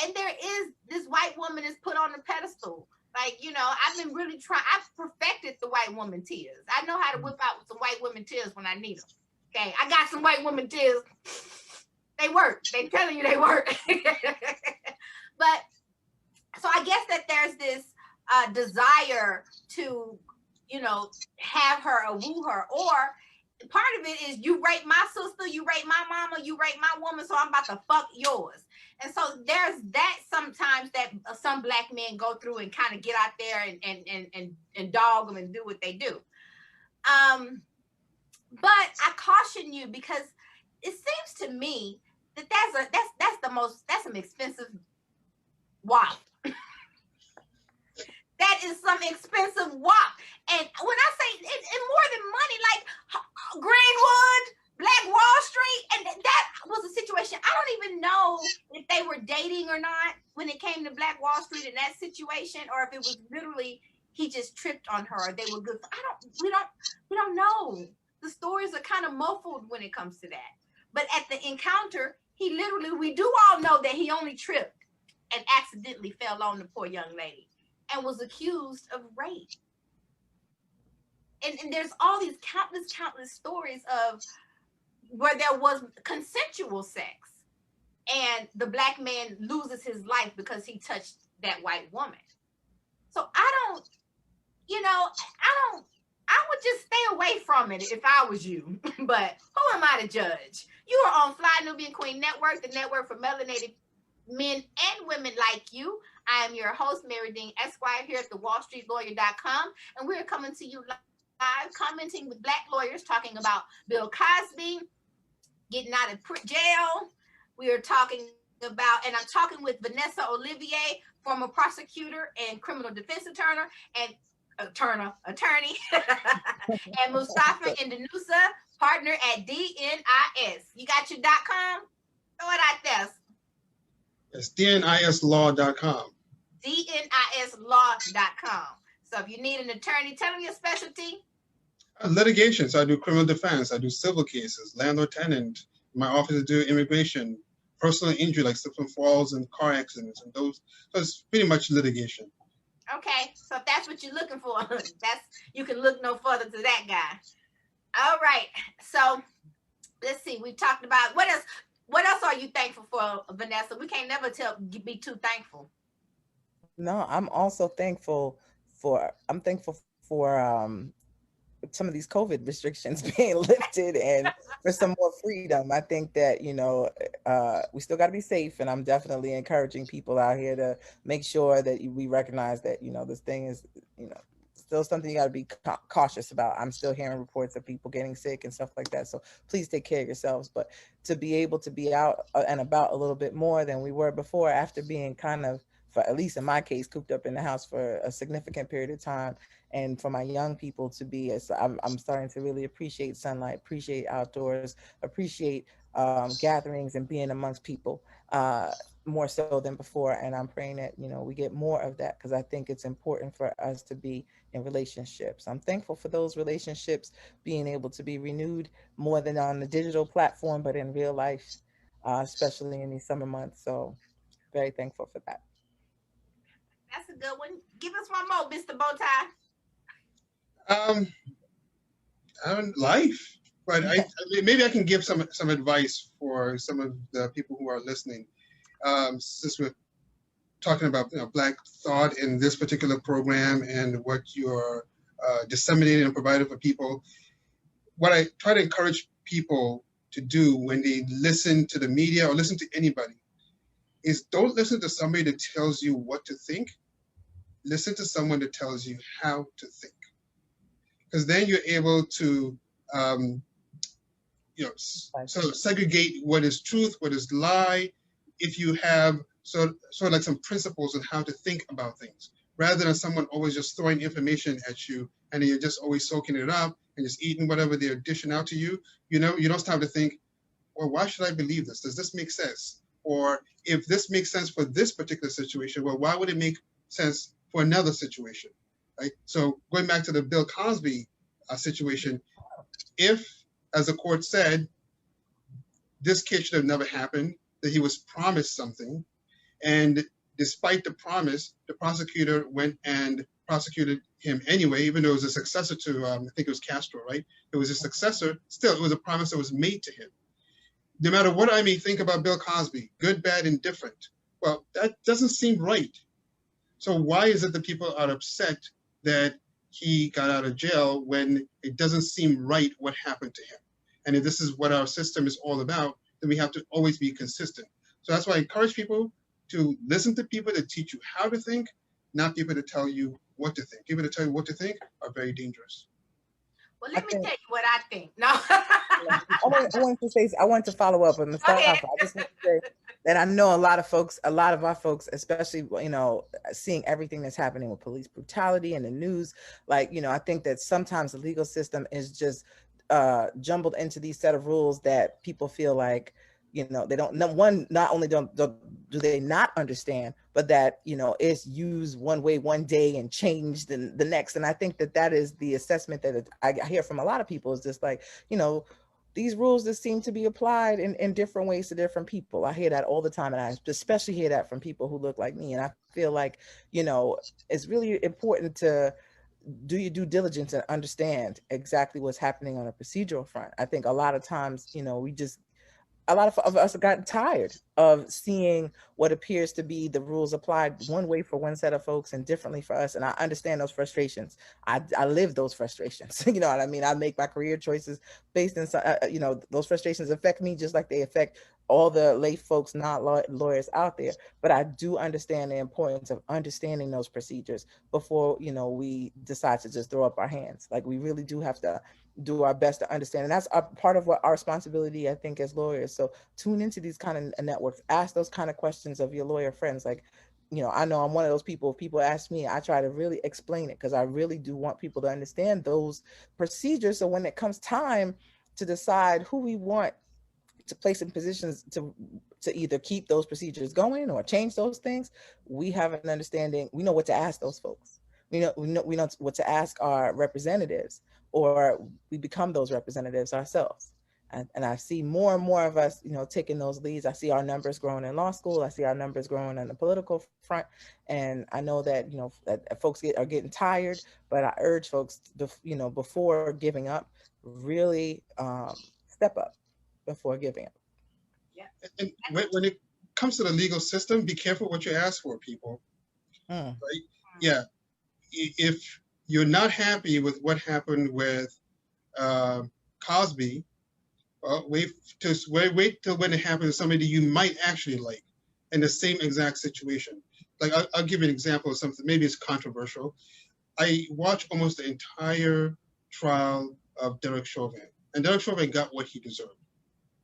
and there is this white woman is put on the pedestal. Like, you know, I've been really I've perfected the white woman tears. I know how to whip out some white woman tears when I need them. Okay, I got some white woman tears. They work. They telling you they work. But so I guess that there's this desire to, you know, have her or woo her, or part of it is you rape my sister, you rape my mama, you rape my woman, so I'm about to fuck yours. And so there's that sometimes that some Black men go through and kind of get out there and dog them and do what they do. But I caution you because it seems to me that that's some expensive wop. That is some expensive wop. And when I say it's more than money, like Greenwood, Black Wall Street, and that was a situation. I don't even know if they were dating or not when it came to Black Wall Street in that situation, or if it was literally he just tripped on her, or they were good. We don't know. The stories are kind of muffled when it comes to that. But at the encounter, we do all know that he only tripped and accidentally fell on the poor young lady and was accused of rape. And there's all these countless stories of where there was consensual sex and the Black man loses his life because he touched that white woman. So I would just stay away from it if I was you. But who am I to judge? You are on Fly Nubian Queen Network, the network for melanated men and women like you. I am your host, Mary Dean Esquire, here at the WallStreetLawyer.com, and we're coming to you live, commenting with Black lawyers, talking about Bill Cosby getting out of jail. We are talking about, and I'm talking with Vanessa Olivier, former prosecutor and criminal defense attorney, and and Mustafa Indanusa, partner at DNIS. You got your .com? Throw it out there. It's DNISlaw.com. DNISlaw.com. So if you need an attorney, tell them your specialty. Litigation. So I do criminal defense. I do civil cases, landlord-tenant, My office do immigration, personal injury like slip and falls and car accidents, and those. So it's pretty much litigation. Okay, so if that's what you're looking for, that's you can look no further to that guy. All right, so let's see. We talked about what else. What else are you thankful for, Vanessa? We can't never be too thankful. No, I'm also thankful I'm thankful for some of these COVID restrictions being lifted and for some more freedom. I think that, we still got to be safe. And I'm definitely encouraging people out here to make sure that we recognize that, this thing is, still something you got to be cautious about. I'm still hearing reports of people getting sick and stuff like that. So please take care of yourselves. But to be able to be out and about a little bit more than we were before, after being kind of, for at least in my case, cooped up in the house for a significant period of time, and for my young people to be, I'm starting to really appreciate sunlight, appreciate outdoors, appreciate gatherings and being amongst people more so than before. And I'm praying that, we get more of that, because I think it's important for us to be in relationships. I'm thankful for those relationships being able to be renewed more than on the digital platform, but in real life, especially in these summer months. So very thankful for that. That's a good one. Give us one more, Mr. Bowtie. Um, Life, but maybe I can give some advice for some of the people who are listening. Since we're talking about Black thought in this particular program and what you're disseminating and providing for people, what I try to encourage people to do when they listen to the media or listen to anybody is don't listen to somebody that tells you what to think. Listen to someone that tells you how to think, because then you're able to sort of segregate what is truth, what is lie, if you have sort of like some principles on how to think about things, rather than someone always just throwing information at you and you're just always soaking it up and just eating whatever they're dishing out to you. You don't stop to think, well, why should I believe this? Does this make sense? Or if this makes sense for this particular situation, well, why would it make sense for another situation? Right? So going back to the Bill Cosby situation, if, as the court said, this kid should have never happened, that he was promised something, and despite the promise, the prosecutor went and prosecuted him anyway, even though it was a successor to, I think it was Castro, right? It was a successor. Still, it was a promise that was made to him. No matter what I may think about Bill Cosby, good, bad, indifferent, well, that doesn't seem right. So why is it that people are upset that he got out of jail when it doesn't seem right what happened to him? And if this is what our system is all about, then we have to always be consistent. So that's why I encourage people to listen to people that teach you how to think, not people that tell you what to think. People that tell you what to think are very dangerous. Well, let me tell you what I think. No. I want to follow up on the stuff. I just want to say that I know a lot of our folks, especially, seeing everything that's happening with police brutality in the news. Like, I think that sometimes the legal system is just jumbled into these set of rules that people feel like, they don't, not only do they not understand, but that, it's used one way one day and changed the next. And I think that is the assessment that I hear from a lot of people, is just like, these rules that seem to be applied in different ways to different people. I hear that all the time. And I especially hear that from people who look like me. And I feel like, it's really important to do your due diligence and understand exactly what's happening on a procedural front. I think a lot of times, a lot of us have gotten tired of seeing what appears to be the rules applied one way for one set of folks and differently for us. And I understand those frustrations. I live those frustrations. You know what I mean? I make my career choices based on, those frustrations affect me just like they affect all the lay folks, not lawyers out there. But I do understand the importance of understanding those procedures before, we decide to just throw up our hands. Like, we really do have to do our best to understand. And that's a part of what our responsibility, I think, as lawyers. So tune into these kind of networks, ask those kind of questions of your lawyer friends. Like, I know I'm one of those people. If people ask me, I try to really explain it, because I really do want people to understand those procedures. So when it comes time to decide who we want to place in positions to either keep those procedures going or change those things, we have an understanding. We know what to ask those folks. We know what to ask our representatives, or we become those representatives ourselves. And I see more and more of us, you know, taking those leads. I see our numbers growing in law school. I see our numbers growing on the political front. And I know that, you know, that folks are getting tired, but I urge folks to, you know, before giving up, really step up before giving up. Yeah. And when it comes to the legal system, be careful what you ask for, people. Right? Yeah. If you're not happy with what happened with Cosby, wait till when it happens to somebody you might actually like in the same exact situation. Like I'll give you an example of something. Maybe it's controversial. I watched almost the entire trial of Derek Chauvin, and Derek Chauvin got what he deserved.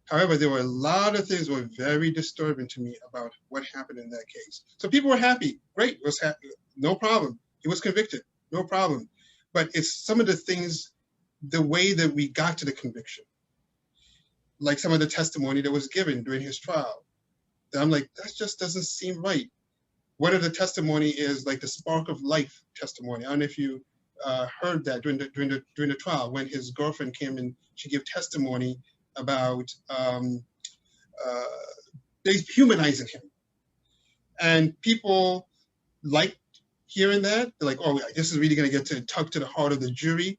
However, there were a lot of things that were very disturbing to me about what happened in that case. So people were happy. Great, was happy. No problem. He was convicted. No problem. But it's some of the things, the way that we got to the conviction, like some of the testimony that was given during his trial, that I'm like, that just doesn't seem right. One of the testimony is like the spark of life testimony. I don't know if you heard that during the trial, when his girlfriend came and she gave testimony about dehumanizing him. And people liked hearing that. They're like, oh, this is really going to get to tug to the heart of the jury.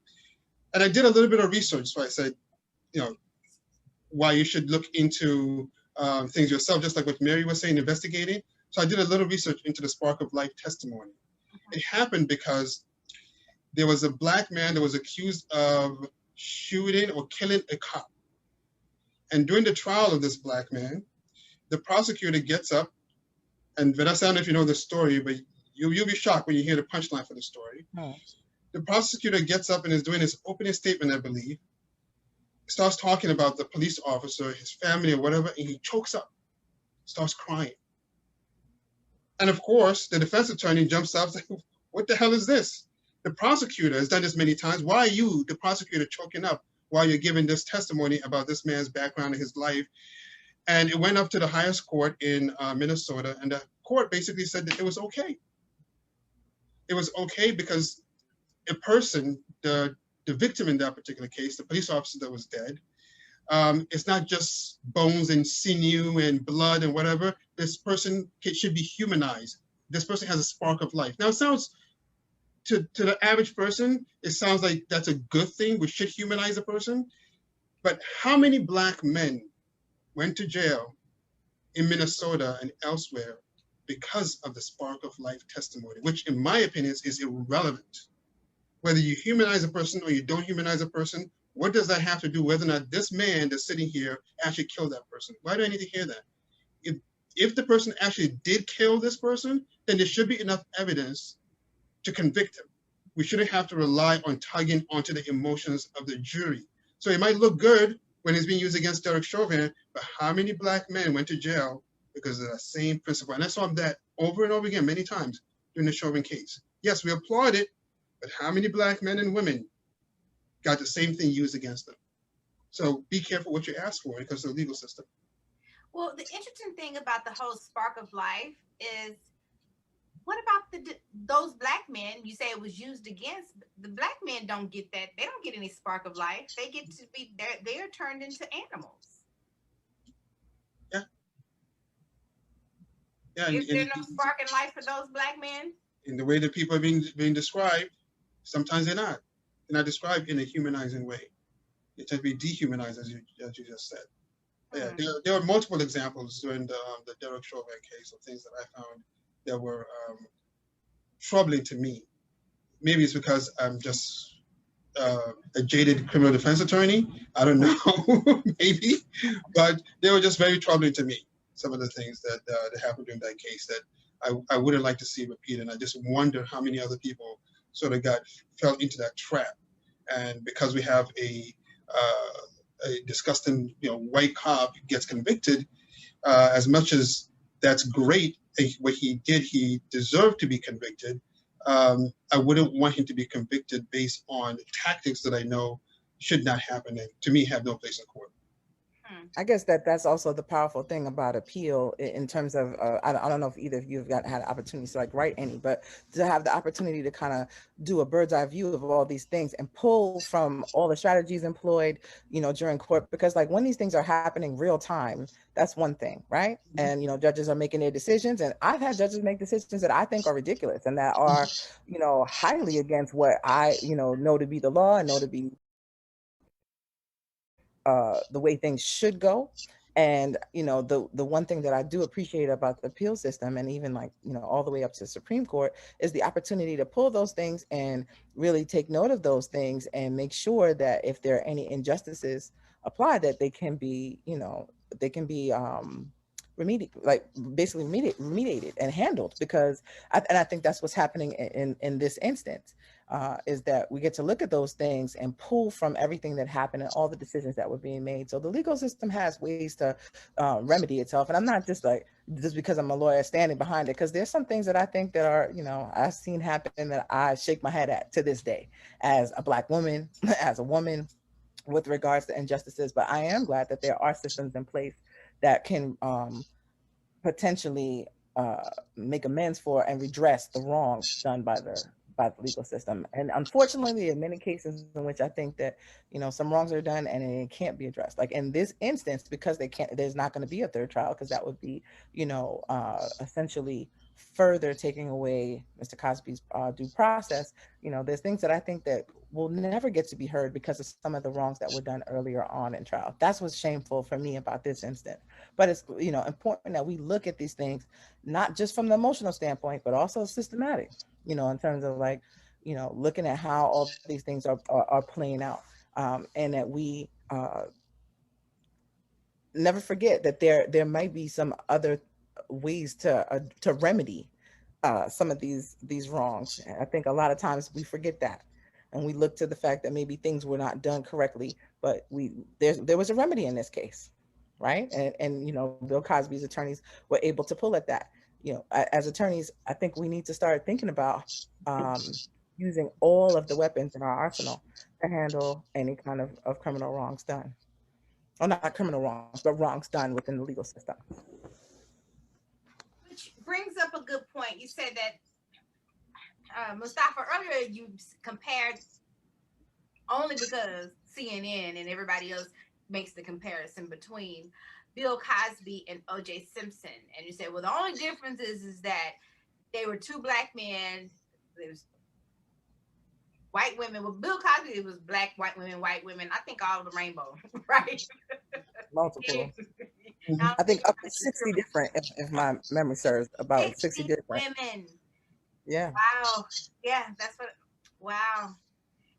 And I did a little bit of research. So I said, you know, why you should look into things yourself, just like what Mary was saying, investigating. So I did a little research into the spark of life testimony. It happened because there was a Black man that was accused of shooting or killing a cop. And during the trial of this Black man, the prosecutor gets up, and Vanessa, I don't know if you know the story, but you'll be shocked when you hear the punchline for the story. The prosecutor gets up and is doing his opening statement, I believe, starts talking about the police officer, his family, or whatever, and he chokes up, starts crying. And of course, the defense attorney jumps up and says, what the hell is this? The prosecutor has done this many times. Why are you, the prosecutor, choking up while you're giving this testimony about this man's background and his life? And it went up to the highest court in Minnesota, and the court basically said that it was okay. It was okay because a person, the victim in that particular case, the police officer that was dead, it's not just bones and sinew and blood and whatever. This person should be humanized. This person has a spark of life. Now, it sounds, to the average person, it sounds like that's a good thing. We should humanize a person. But how many Black men went to jail in Minnesota and elsewhere because of the spark of life testimony, which in my opinion is irrelevant. Whether you humanize a person or you don't humanize a person, what does that have to do whether or not this man that's sitting here actually killed that person? Why do I need to hear that? If the person actually did kill this person, then there should be enough evidence to convict him. We shouldn't have to rely on tugging onto the emotions of the jury. So it might look good when it's being used against Derek Chauvin, but how many Black men went to jail because of that same principle? And I saw that over and over again, many times during the Chauvin case. Yes, we applaud it, but how many Black men and women got the same thing used against them? So be careful what you ask for because of the legal system. Well, the interesting thing about the whole spark of life is, what about those Black men? You say it was used against the Black men. Don't get that. They don't get any spark of life. They get to be. They are turned into animals. Yeah. Yeah. Is there no spark in life for those Black men? In the way that people are being described, sometimes they're not. They're not described in a humanizing way. They tend to be dehumanized, as you just said. Yeah, there are multiple examples during the Derek Chauvin case of things that I found that were troubling to me. Maybe it's because I'm just a jaded criminal defense attorney. I don't know, maybe, but they were just very troubling to me. Some of the things that happened during that case that I wouldn't like to see repeated. And I just wonder how many other people sort of fell into that trap. And because we have a disgusting, white cop gets convicted, as much as that's great, what he did, he deserved to be convicted. I wouldn't want him to be convicted based on tactics that I know should not happen and to me have no place in court. I guess that's also the powerful thing about appeal in terms of I don't know if either of you have had opportunities to like write any, but to have the opportunity to kind of do a bird's eye view of all these things and pull from all the strategies employed, during court, because like when these things are happening real time, that's one thing, right? And judges are making their decisions, and I've had judges make decisions that I think are ridiculous and that are, highly against what I, know to be the law and know to be the way things should go. And the one thing that I do appreciate about the appeal system, and even like all the way up to the Supreme Court, is the opportunity to pull those things and really take note of those things and make sure that if there are any injustices applied, that they can be like basically remediated and handled. Because I think that's what's happening in this instance, is that we get to look at those things and pull from everything that happened and all the decisions that were being made. So the legal system has ways to remedy itself. And I'm not just because I'm a lawyer standing behind it, because there's some things that I think that are, I've seen happen that I shake my head at to this day as a Black woman, as a woman, with regards to injustices. But I am glad that there are systems in place that can potentially make amends for and redress the wrongs done by the legal system. And unfortunately, in many cases in which I think that some wrongs are done and it can't be addressed, like in this instance, because there's not going to be a third trial, because that would be essentially further taking away Mr. Cosby's due process. There's things that I think that will never get to be heard because of some of the wrongs that were done earlier on in trial. That's what's shameful for me about this instance. But it's important that we look at these things not just from the emotional standpoint, but also systematic, in terms of like, looking at how all these things are playing out, and that we never forget that there might be some other ways to remedy some of these wrongs. I think a lot of times we forget that, and we look to the fact that maybe things were not done correctly, but there was a remedy in this case, right? And Bill Cosby's attorneys were able to pull at that. As attorneys, I think we need to start thinking about using all of the weapons in our arsenal to handle any kind of criminal wrongs done. Or not criminal wrongs, but wrongs done within the legal system. Which brings up a good point. You said that, Mustafa, earlier you compared only because CNN and everybody else makes the comparison between Bill Cosby and O.J. Simpson. And you said, well, the only difference is that they were two Black men. There's white women. With Bill Cosby, it was Black, white women, I think all of the rainbow, right? Multiple. I think up to 60 different, if my memory serves, about 60 different women. Yeah. Wow. Yeah, that's what. Wow.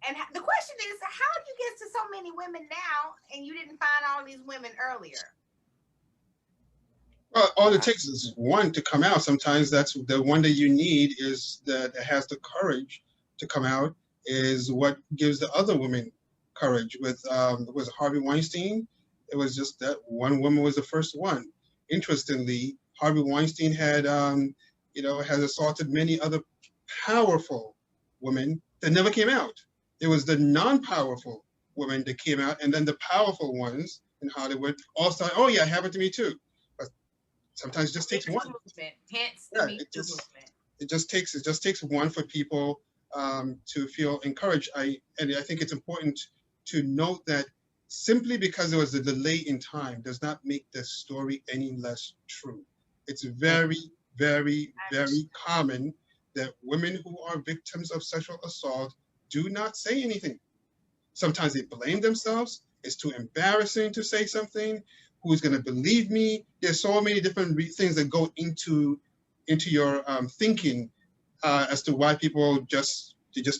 And the question is, how do you get to so many women now, and you didn't find all these women earlier? Well, all it takes is one to come out. Sometimes that's the one that you need, is that has the courage to come out, is what gives the other women courage. With was Harvey Weinstein, it was just that one woman was the first one. Interestingly, Harvey Weinstein had has assaulted many other powerful women that never came out. It was the non-powerful women that came out, and then the powerful ones in Hollywood all started, oh yeah, it happened to me too. But sometimes it just takes one. Hence the Me Too movement. It just takes one for people to feel encouraged. I think it's important to note that simply because there was a delay in time does not make the story any less true. It's very, very, very common that women who are victims of sexual assault do not say anything. Sometimes they blame themselves. It's too embarrassing to say something. Who's going to believe me? There's so many different things that go into your thinking as to why people just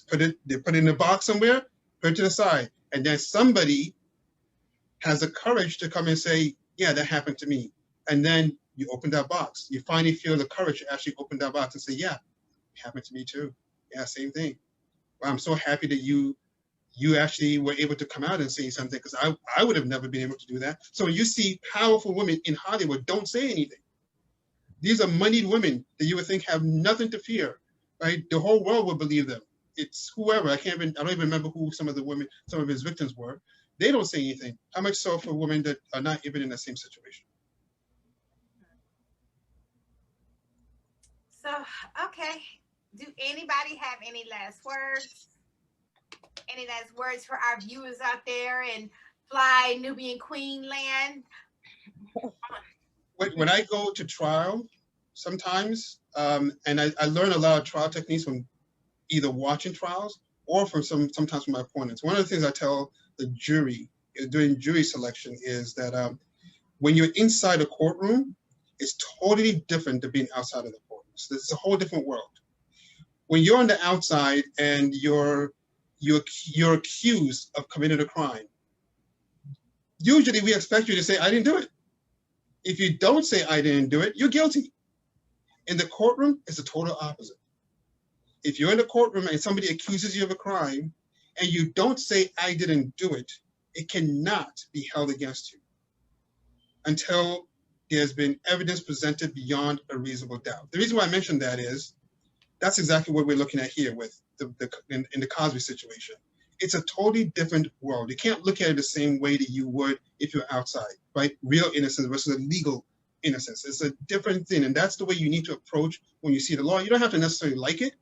put it in a box somewhere, put it to the side, and then somebody has the courage to come and say, yeah, that happened to me. And then you open that box. You finally feel the courage to actually open that box and say, yeah, it happened to me too. Yeah, same thing. Well, I'm so happy that you actually were able to come out and say something, because I would have never been able to do that. So when you see powerful women in Hollywood don't say anything, these are moneyed women that you would think have nothing to fear, right? The whole world would believe them. It's whoever. I don't even remember who some of his victims were, they don't say anything. How much so for women that are not even in the same situation? So, okay. Do anybody have any last words? Any last words for our viewers out there in Fly Nubian Queen land? When I go to trial, sometimes, and I learn a lot of trial techniques from either watching trials or from sometimes from my opponents. One of the things I tell the jury during jury selection is that when you're inside a courtroom, it's totally different than being outside of the courtroom. So it's a whole different world. When you're on the outside and you're accused of committing a crime, usually we expect you to say, I didn't do it. If you don't say I didn't do it, you're guilty. In the courtroom, it's the total opposite. If you're in the courtroom and somebody accuses you of a crime and you don't say I didn't do it, it cannot be held against you until there's been evidence presented beyond a reasonable doubt. The reason why I mentioned that is that's exactly what we're looking at here with in the Cosby situation. It's a totally different world. You can't look at it the same way that you would if you're outside, right? Real innocence versus a legal innocence. It's a different thing. And that's the way you need to approach when you see the law. You don't have to necessarily like it.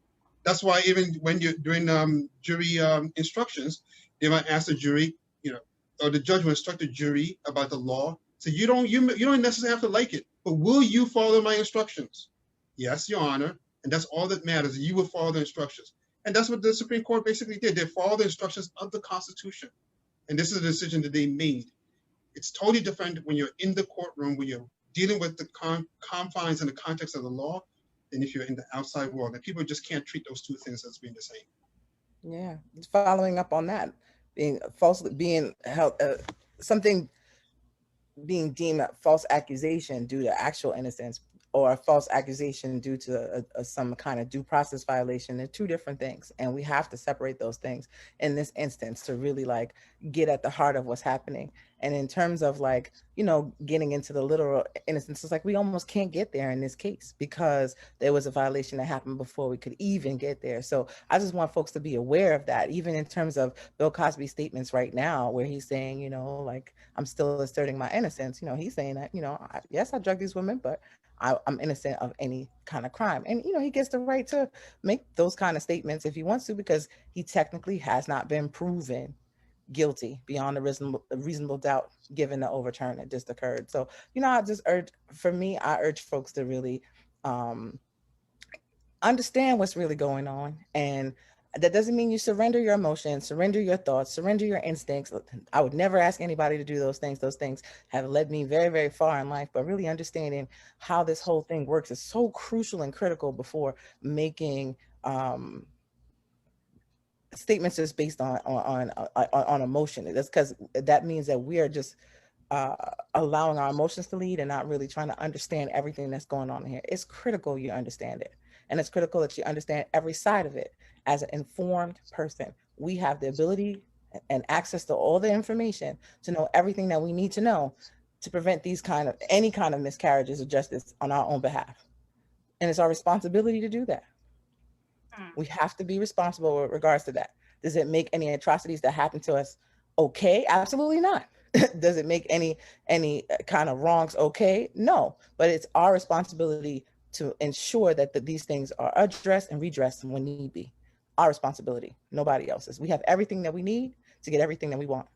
That's why even when you're doing jury instructions, they might ask the jury, or the judge will instruct the jury about the law. So you don't necessarily have to like it, but will you follow my instructions? Yes, Your Honor. And that's all that matters. You will follow the instructions. And that's what the Supreme Court basically did. They followed the instructions of the Constitution. And this is a decision that they made. It's totally different when you're in the courtroom, when you're dealing with the confines and the context of the law, than if you're in the outside world. And people just can't treat those two things as being the same. Yeah, following up on that, being held, something being deemed a false accusation due to actual innocence, or a false accusation due to some kind of due process violation. They're two different things, and we have to separate those things in this instance to really get at the heart of what's happening. And in terms of getting into the literal innocence, it's we almost can't get there in this case because there was a violation that happened before we could even get there. So I just want folks to be aware of that, even in terms of Bill Cosby's statements right now, where he's saying, I'm still asserting my innocence. He's saying that, yes, I drugged these women, but I'm innocent of any kind of crime. And, he gets the right to make those kind of statements if he wants to, because he technically has not been proven guilty beyond a reasonable doubt, given the overturn that just occurred. So, I urge folks to really understand what's really going on. And that doesn't mean you surrender your emotions, surrender your thoughts, surrender your instincts. I would never ask anybody to do those things. Those things have led me very, very far in life, but really understanding how this whole thing works is so crucial and critical before making statements just based on emotion. That's because that means that we are just allowing our emotions to lead and not really trying to understand everything that's going on here. It's critical you understand it. And it's critical that you understand every side of it. As an informed person, we have the ability and access to all the information to know everything that we need to know to prevent any kind of miscarriages of justice on our own behalf. And it's our responsibility to do that. We have to be responsible with regards to that. Does it make any atrocities that happen to us okay? Absolutely not. Does it make any kind of wrongs okay? No, but it's our responsibility to ensure that these things are addressed and redressed when need be. Our responsibility, nobody else's. We have everything that we need to get everything that we want.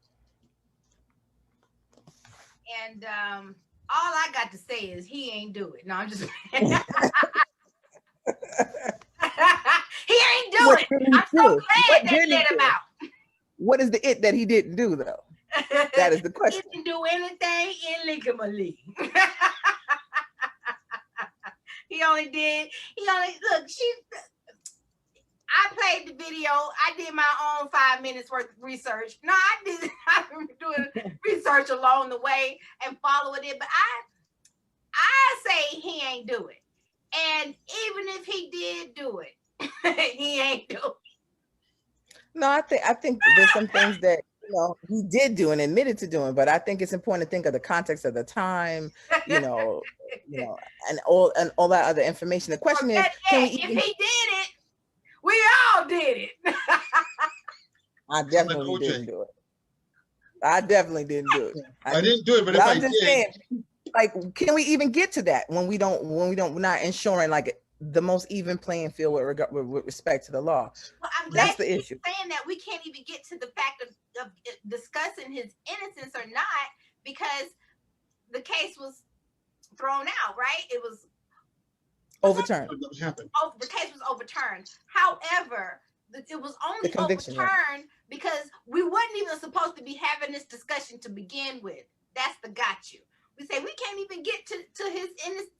And all I got to say is he ain't do it. No, I'm just he ain't do it. I'm so glad they let him out. What is the it that he didn't do, though? That is the question. He didn't do anything illegally. I played the video. I did my own 5 minutes worth of research. No, I've been doing research along the way and following it, but I say he ain't do it. And even if he did do it, he ain't do it. No, I think there's some things that he did do and admitted to doing, but I think it's important to think of the context of the time, and all that other information. The question is, if he did it, we all did it. I definitely didn't do it. I definitely didn't do it. I didn't do it, but if I I'm just did, saying, like, can we even get to that when we're not ensuring like the most even playing field with respect to the law? Well, I'm That's glad the you issue. keep saying that. We can't even get to the fact of discussing his innocence or not, because the case was thrown out, right? It was Overturned. what happened? the case was overturned. However, it was The only conviction, yeah. overturned because we weren't even supposed to be having this discussion to begin with. That's the got you. We say we can't even get to his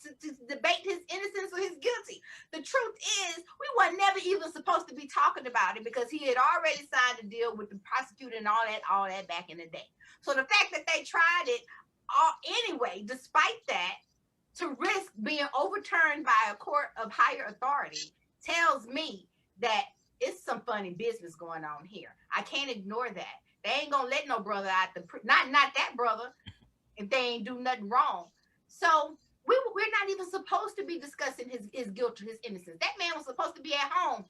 to debate his innocence or his guilty. The truth is, we were never even supposed to be talking about it because he had already signed a deal with the prosecutor and all that back in the day. So the fact that they tried it anyway, despite that, to risk being overturned by a court of higher authority tells me that it's some funny business going on here. I can't ignore that. They ain't gonna let no brother out not that brother if they ain't do nothing wrong. So we're not even supposed to be discussing his guilt or his innocence. That man was supposed to be at home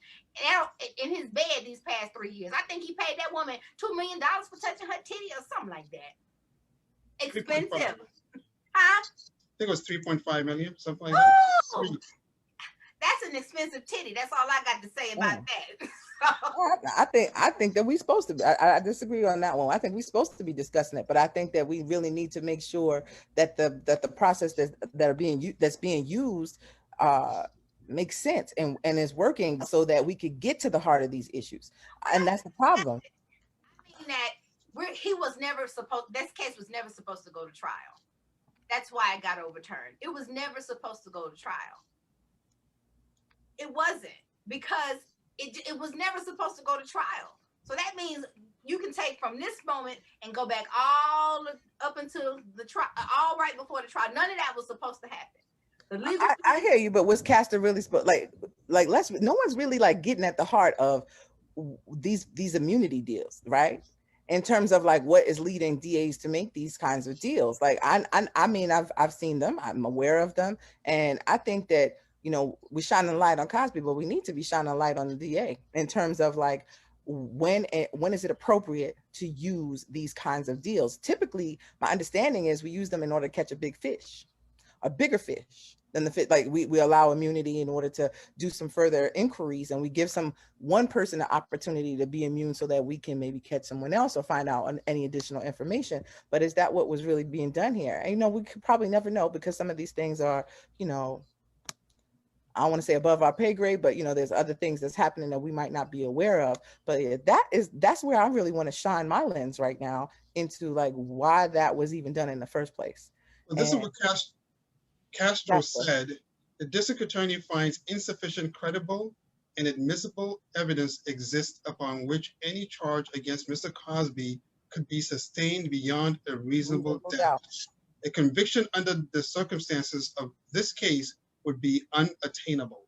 in his bed these past 3 years. I think he paid that woman $2 million for touching her titty or something like that. Expensive. Huh? I think it was 3.5 million, something like that. Ooh, that's an expensive titty. That's all I got to say about that. I think that we're supposed to. I disagree on that one. I think we're supposed to be discussing it, but I think that we really need to make sure that the process that's being used makes sense and is working so that we could get to the heart of these issues. And that's the problem. I mean that he was never supposed. This case was never supposed to go to trial. That's why it got overturned. It was never supposed to go to trial. It wasn't, because it was never supposed to go to trial. So that means you can take from this moment and go back all up until the trial, all right before the trial. None of that was supposed to happen. The legal I hear you, but was Castor really supposed like no one's really like getting at the heart of these immunity deals, right? In terms of like what is leading DAs to make these kinds of deals. Like I mean I've seen them, I'm aware of them, and I think that we're shining a light on Cosby, but we need to be shining a light on the DA in terms of like when is it appropriate to use these kinds of deals. Typically, my understanding is we use them in order to catch a bigger fish than the fit. Like we allow immunity in order to do some further inquiries, and we give one person an opportunity to be immune so that we can maybe catch someone else or find out any additional information. But is that what was really being done here? And we could probably never know, because some of these things are, I don't want to say above our pay grade, but there's other things that's happening that we might not be aware of. But yeah, that's where I really want to shine my lens right now into like why that was even done in the first place. Well, this is what Castro said. The district attorney finds insufficient credible and admissible evidence exists upon which any charge against Mr. Cosby could be sustained beyond a reasonable doubt. A conviction under the circumstances of this case would be unattainable.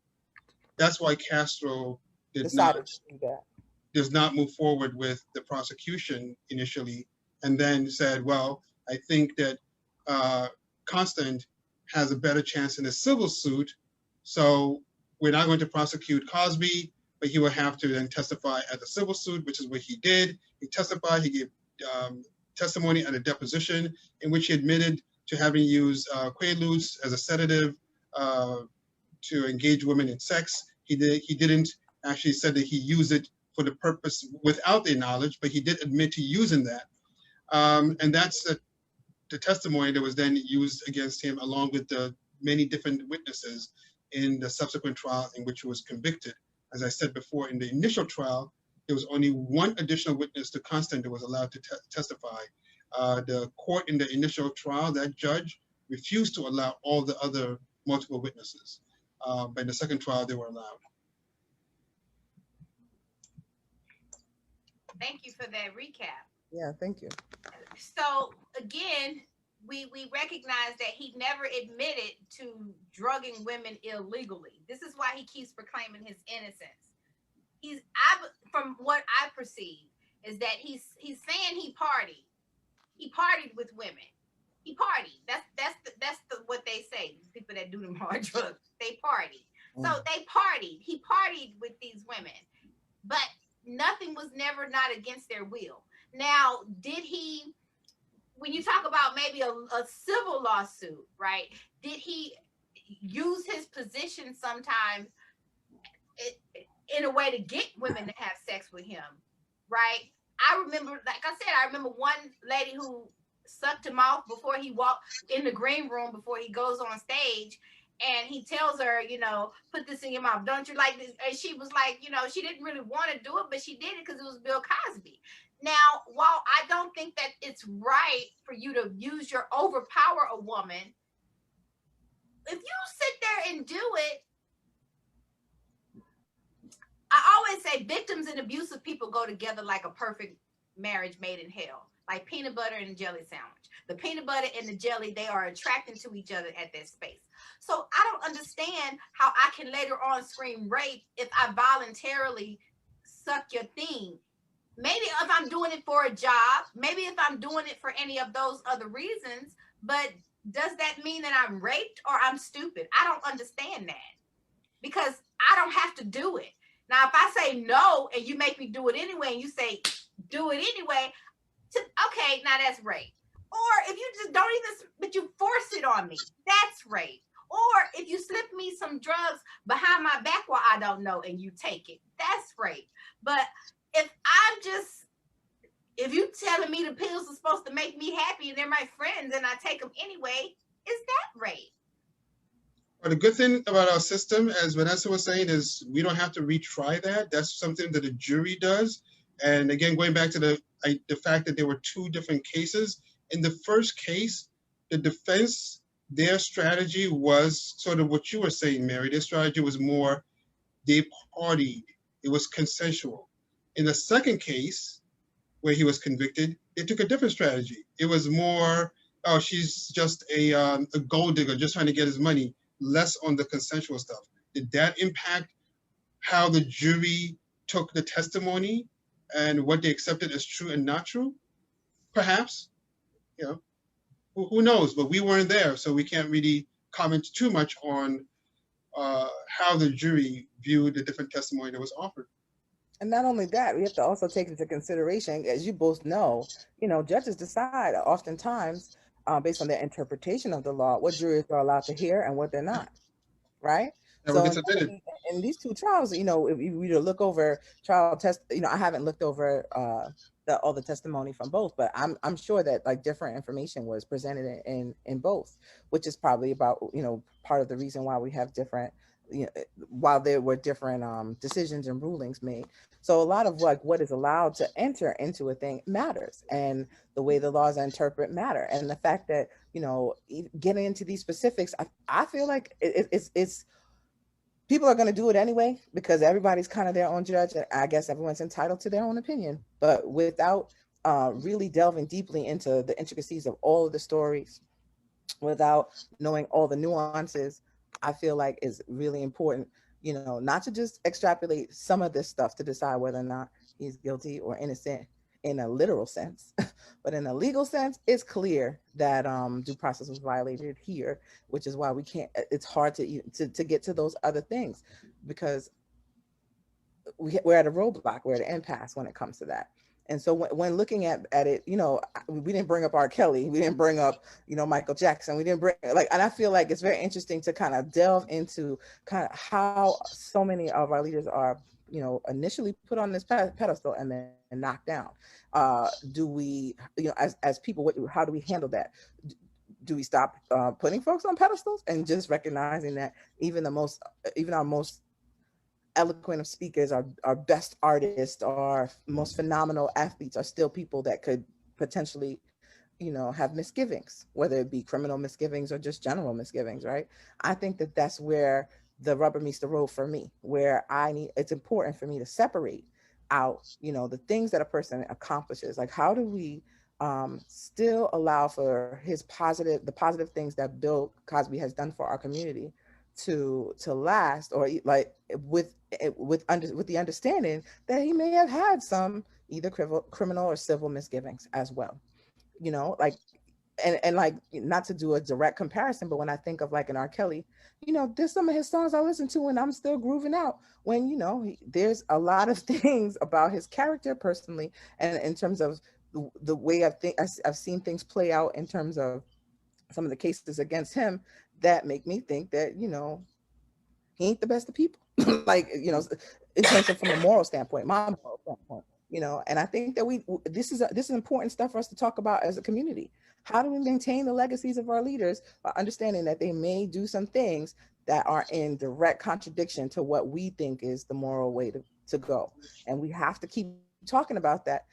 That's why Castro does not move forward with the prosecution initially, and then said, well, I think that Constant has a better chance in a civil suit, so we're not going to prosecute Cosby, but he will have to then testify at the civil suit, which is what he did. He testified, he gave testimony at a deposition in which he admitted to having used Quaaludes as a sedative to engage women in sex. He didn't actually say that he used it for the purpose without their knowledge, but he did admit to using that. And that's the testimony that was then used against him, along with the many different witnesses in the subsequent trial in which he was convicted. As I said before, in the initial trial, there was only one additional witness to Constant that was allowed to testify. The court in the initial trial, that judge, refused to allow all the other multiple witnesses. But in the second trial, they were allowed. Thank you for that recap. Yeah, thank you. So again, we recognize that he never admitted to drugging women illegally. This is why he keeps proclaiming his innocence. From what I perceive, is that he's saying he partied. He partied with women. He partied. That's what they say. People that do them hard drugs, they party. So they partied. He partied with these women, but nothing was never not against their will. Now, did he, when you talk about maybe a civil lawsuit, right? Did he use his position sometimes in a way to get women to have sex with him, right? I remember, like I said, I remember one lady who sucked him off before he walked in the green room before he goes on stage. And he tells her, you know, put this in your mouth. Don't you like this? And she was like, you know, she didn't really want to do it, but she did it because it was Bill Cosby. Now, while I don't think that it's right for you to use your overpower a woman, if you sit there and do it, I always say victims and abusive people go together like a perfect marriage made in hell, like peanut butter and jelly sandwich. The peanut butter and the jelly, they are attracting to each other at that space. So I don't understand how I can later on scream rape if I voluntarily suck your thing. Maybe if I'm doing it for a job, maybe if I'm doing it for any of those other reasons, but does that mean that I'm raped or I'm stupid? I don't understand that because I don't have to do it. Now, if I say no and you make me do it anyway, and you say do it anyway, okay, now that's rape. Or if you just don't even, but you force it on me, that's rape. Or if you slip me some drugs behind my back while I don't know and you take it, that's rape. But if I'm just, if you telling me the pills are supposed to make me happy and they're my friends and I take them anyway, is that rape? But the good thing about our system, as Vanessa was saying, is we don't have to retry that. That's something that a jury does. And again, going back to the fact that there were two different cases. In the first case, the defense, their strategy was sort of what you were saying, Mary. Their strategy was more, they partied. It was consensual. In the second case, where he was convicted, they took a different strategy. It was more, oh, she's just a gold digger, just trying to get his money, less on the consensual stuff. Did that impact how the jury took the testimony and what they accepted as true and not true? Perhaps, you know, who knows? But we weren't there, so we can't really comment too much on how the jury viewed the different testimony that was offered. And not only that, we have to also take into consideration, as you both know, judges decide oftentimes based on their interpretation of the law, what juries are allowed to hear and what they're not, right? Never So gets admitted. in these two trials, if you were to look over trial test, I haven't looked over all the testimony from both, but I'm sure that like different information was presented in both, which is probably about part of the reason why we have different, while there were different decisions and rulings made. So a lot of like what is allowed to enter into a thing matters, and the way the laws interpret matter, and the fact that getting into these specifics, I feel like it's people are going to do it anyway because everybody's kind of their own judge, and I guess everyone's entitled to their own opinion, but without really delving deeply into the intricacies of all of the stories, without knowing all the nuances, I feel like is really important, not to just extrapolate some of this stuff to decide whether or not he's guilty or innocent in a literal sense, but in a legal sense, it's clear that due process was violated here, which is why we can't. It's hard to get to those other things because we're at a roadblock, we're at an impasse when it comes to that. And so when looking at it, we didn't bring up R. Kelly, we didn't bring up, Michael Jackson, we didn't bring and I feel like it's very interesting to kind of delve into kind of how so many of our leaders are, initially put on this pedestal and then knocked down. Do we, as people, how do we handle that? Do we stop putting folks on pedestals and just recognizing that even our most eloquent of speakers, our best artists, our most phenomenal athletes are still people that could potentially, have misgivings, whether it be criminal misgivings or just general misgivings, right? I think that that's where the rubber meets the road for me, where it's important for me to separate out, the things that a person accomplishes. Like, how do we still allow for the positive things that Bill Cosby has done for our community to last, or like with the understanding that he may have had some either criminal or civil misgivings as well, like, and like, not to do a direct comparison, but when I think of like an R. Kelly, there's some of his songs I listen to and I'm still grooving out when there's a lot of things about his character personally and in terms of the way I've seen things play out in terms of some of the cases against him that make me think that, he ain't the best of people. Like, in terms of from a moral standpoint, my moral standpoint, and I think that this is important stuff for us to talk about as a community. How do we maintain the legacies of our leaders by understanding that they may do some things that are in direct contradiction to what we think is the moral way to go? And we have to keep talking about that,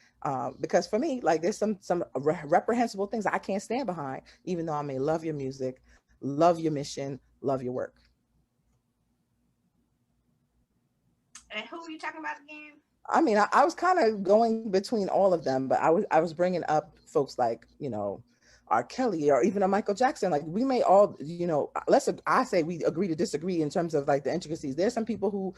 because for me, like, there's some reprehensible things I can't stand behind, even though I may love your music, love your mission, love your work. And who were you talking about again? I mean, I was kind of going between all of them, but I was bringing up folks like, R. Kelly, or even a Michael Jackson. Like, we may all, I say we agree to disagree in terms of like the intricacies. There's some people who,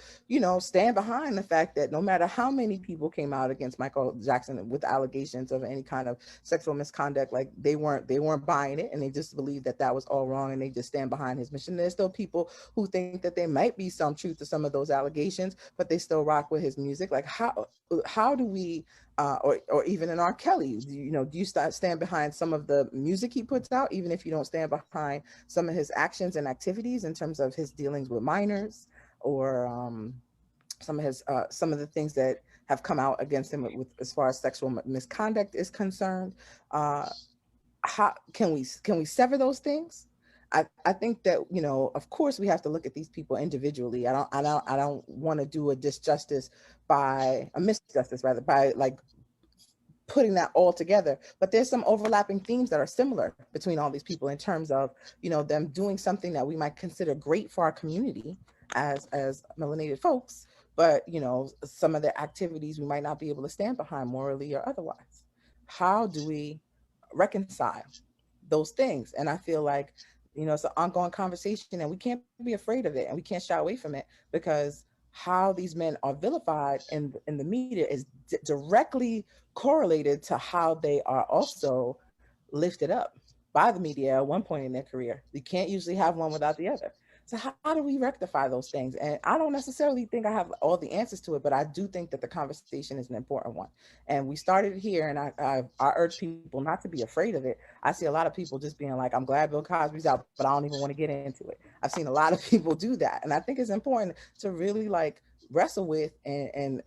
stand behind the fact that no matter how many people came out against Michael Jackson with allegations of any kind of sexual misconduct, like they weren't buying it, and they just believe that that was all wrong, and they just stand behind his mission. There's still people who think that there might be some truth to some of those allegations, but they still rock with his music. Like, how do we, or even in R. Kelly, do you stand behind some of the music he puts out, even if you don't stand behind some of his actions and activities in terms of his dealings with minors, or some of the things that have come out against him with as far as sexual misconduct is concerned? How can we sever those things? I think that, of course we have to look at these people individually. I don't want to do a misjustice rather, by like putting that all together. But there's some overlapping themes that are similar between all these people in terms of, them doing something that we might consider great for our community as melanated folks, but some of their activities we might not be able to stand behind morally or otherwise. How do we reconcile those things? And I feel like, it's an ongoing conversation, and we can't be afraid of it, and we can't shy away from it, because how these men are vilified in the media is directly correlated to how they are also lifted up by the media at one point in their career. You can't usually have one without the other. So how do we rectify those things? And I don't necessarily think I have all the answers to it, but I do think that the conversation is an important one. And we started here, and I urge people not to be afraid of it. I see a lot of people just being like, I'm glad Bill Cosby's out, but I don't even want to get into it. I've seen a lot of people do that. And I think it's important to really like wrestle with and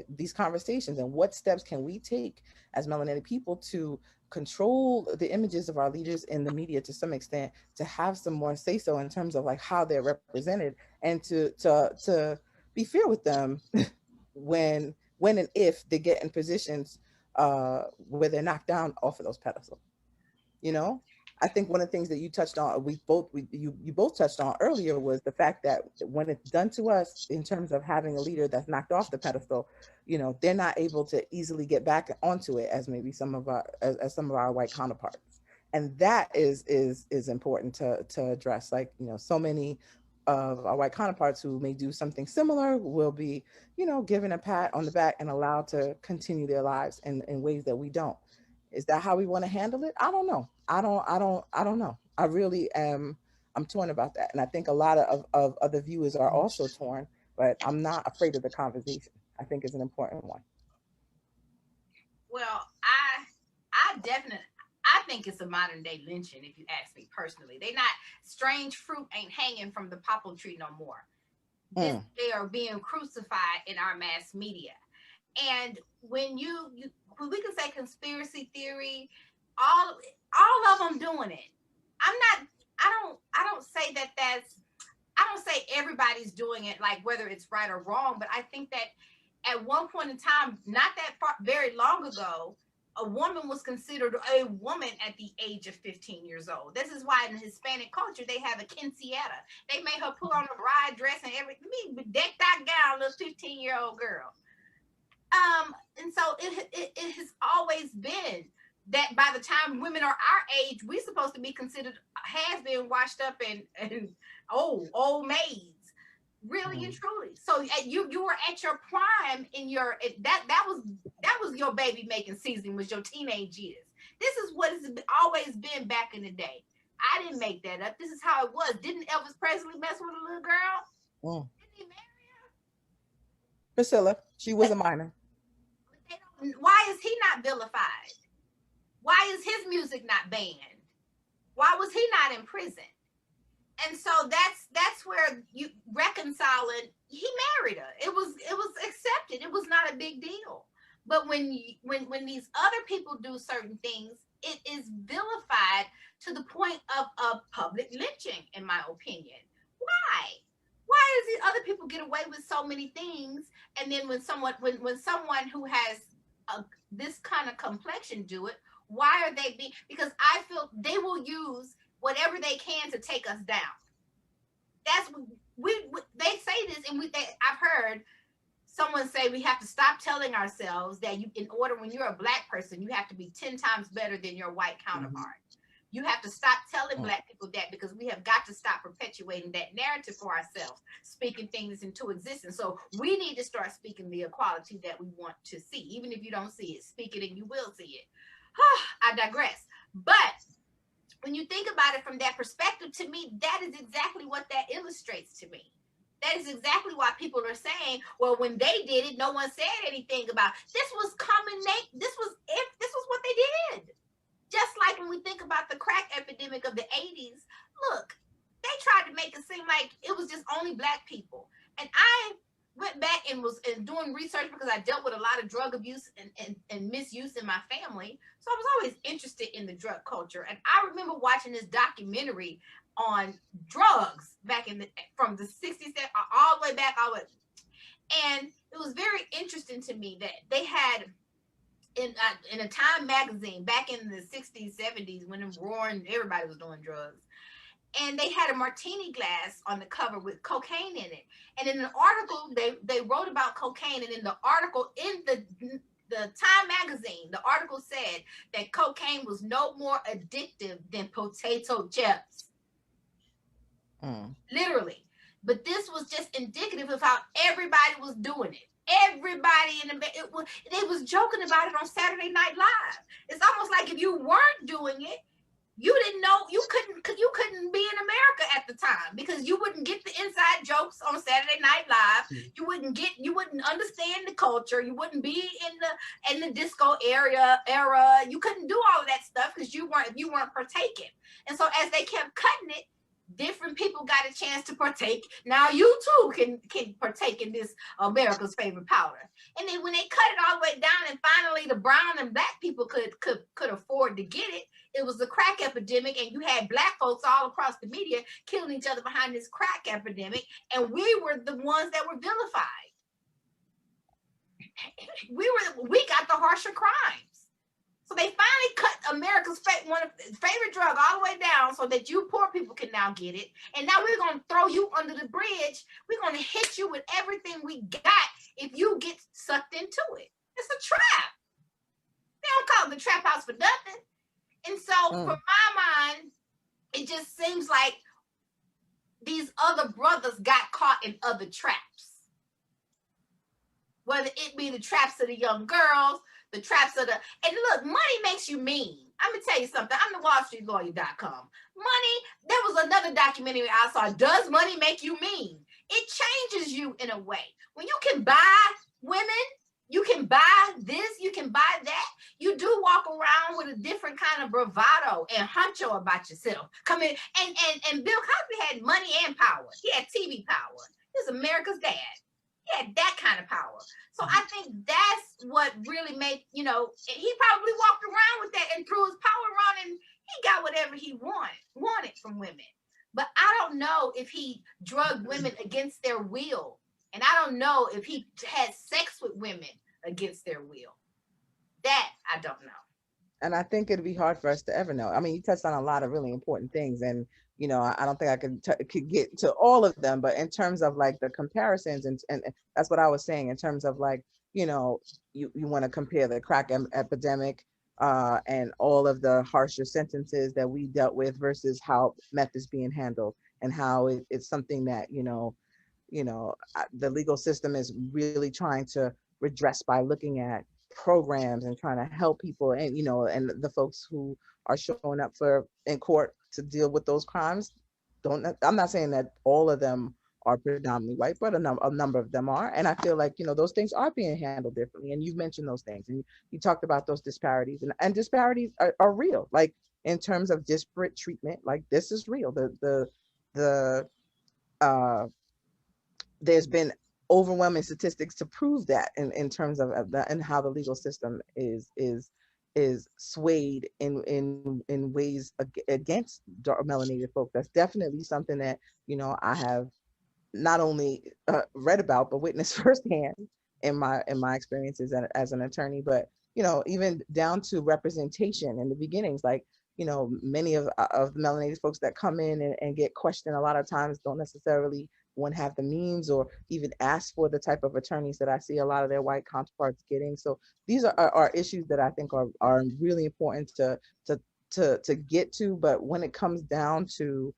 these conversations, and what steps can we take as melanated people to control the images of our leaders in the media to some extent, to have some more say so in terms of like how they're represented, and to be fair with them when and if they get in positions where they're knocked down off of those pedestals. I think one of the things that you touched on, you both touched on earlier, was the fact that when it's done to us in terms of having a leader that's knocked off the pedestal, they're not able to easily get back onto it as maybe some of our white counterparts. And that is important to address. Like, so many of our white counterparts who may do something similar will be, given a pat on the back and allowed to continue their lives in ways that we don't. Is that how we want to handle it? I don't know. I don't know. I really am. I'm torn about that. And I think a lot of other viewers are also torn, but I'm not afraid of the conversation. I think it's an important one. Well, I think it's a modern day lynching, if you ask me personally. Strange fruit ain't hanging from the poplar tree no more. They are being crucified in our mass media. And when we can say conspiracy theory, all of them doing it. I don't say I don't say everybody's doing it, like whether it's right or wrong, but I think that at one point in time, not that very long ago, a woman was considered a woman at the age of 15 years old. This is why in Hispanic culture, they have a quinceañera. They made her put on a bride dress and everything, decked out gown, little 15-year-old girl. And so it has always been that by the time women are our age, we're supposed to be considered has been washed up and old maids. Really and truly. So you were at your prime in your that was your baby making season, was your teenage years. This is what it's always been back in the day. I didn't make that up. This is how it was. Didn't Elvis Presley mess with a little girl? Didn't he marry her? Priscilla, she was a minor. They don't why is he not vilified? Why is his music not banned? Why was he not in prison? And so that's where you reconciling. He married her. It was accepted. It was not a big deal. But when these other people do certain things, it is vilified to the point of public lynching, in my opinion. Why? Why does these other people get away with so many things, and then when someone who has this kind of complexion do it, why are they being? Because I feel they will use whatever they can to take us down. That's they say this, and I've heard someone say we have to stop telling ourselves that in order, when you're a black person, you have to be 10 times better than your white counterpart. Mm-hmm. You have to stop telling black people that, because we have got to stop perpetuating that narrative for ourselves, speaking things into existence. So we need to start speaking the equality that we want to see. Even if you don't see it, speak it and you will see it. I digress. But when you think about it from that perspective, to me, that is exactly what that illustrates to me. That is exactly why people are saying, well, when they did it, no one said anything about it. This was common. This was what they did. Just like when we think about the crack epidemic of the 80s, look, they tried to make it seem like it was just only black people. And I went back and was doing research, because I dealt with a lot of drug abuse and misuse in my family. So I was always interested in the drug culture. And I remember watching this documentary on drugs back from the 60s all the way back. And it was very interesting to me that they had in a Time magazine back in the 60s, 70s, when roaring, everybody was doing drugs. And they had a martini glass on the cover with cocaine in it. And in an article, they wrote about cocaine. And in the article, in the Time magazine, the article said that cocaine was no more addictive than potato chips. Literally. But this was just indicative of how everybody was doing it. Everybody they was joking about it on Saturday Night Live. It's almost like if you weren't doing it, you didn't know, you couldn't be in America at the time, because you wouldn't get the inside jokes on Saturday Night Live. You wouldn't understand the culture. You wouldn't be in the disco era. You couldn't do all of that stuff because you weren't partaking. And so as they kept cutting it, different people got a chance to partake. Now you too can partake in this America's favorite powder. And then when they cut it all the way down, and finally the brown and black people could afford to get it, it was the crack epidemic, and you had black folks all across the media killing each other behind this crack epidemic, and we were the ones that were vilified. We got the harsher crimes. So they finally cut America's favorite drug all the way down so that you poor people can now get it. And now we're going to throw you under the bridge. We're going to hit you with everything we got if you get sucked into it. It's a trap. They don't call it the trap house for nothing. And so for my mind, it just seems like these other brothers got caught in other traps. Whether it be the traps of the young girls, the traps of and look, money makes you mean. I'm going to tell you something. I'm the WallStreetLawyer.com. Money, there was another documentary I saw. Does money make you mean? It changes you in a way. When you can buy women, you can buy this, you can buy that. You do walk around with a different kind of bravado and honcho about yourself. Come in, and Bill Cosby had money and power. He had TV power. He was America's dad. He had that kind of power. So I think that's what really made, he probably walked around with that and threw his power around, and he got whatever he wanted from women. But I don't know if he drugged women against their will. And I don't know if he had sex with women against their will. That I don't know. And I think it'd be hard for us to ever know. I mean, you touched on a lot of really important things, and I don't think I could get to all of them. But in terms of like the comparisons, and that's what I was saying in terms of like, you want to compare the crack epidemic and all of the harsher sentences that we dealt with versus how meth is being handled, and how it's something that the legal system is really trying to redress by looking at programs and trying to help people, and and the folks who are showing up in court to deal with those crimes I'm not saying that all of them are predominantly white, but a number of them are. And I feel like, those things are being handled differently. And you've mentioned those things, and you talked about those disparities, and disparities are real. Like in terms of disparate treatment, like this is real. The uh, there's been overwhelming statistics to prove that in terms of that, and how the legal system is swayed in ways against dark melanated folks. That's definitely something that I have not only read about but witnessed firsthand in my experiences as an attorney. But even down to representation in the beginnings, like many of the melanated folks that come in and get questioned a lot of times don't necessarily want to have the means or even ask for the type of attorneys that I see a lot of their white counterparts getting. So these are issues that I think are really important to get to. But when it comes down to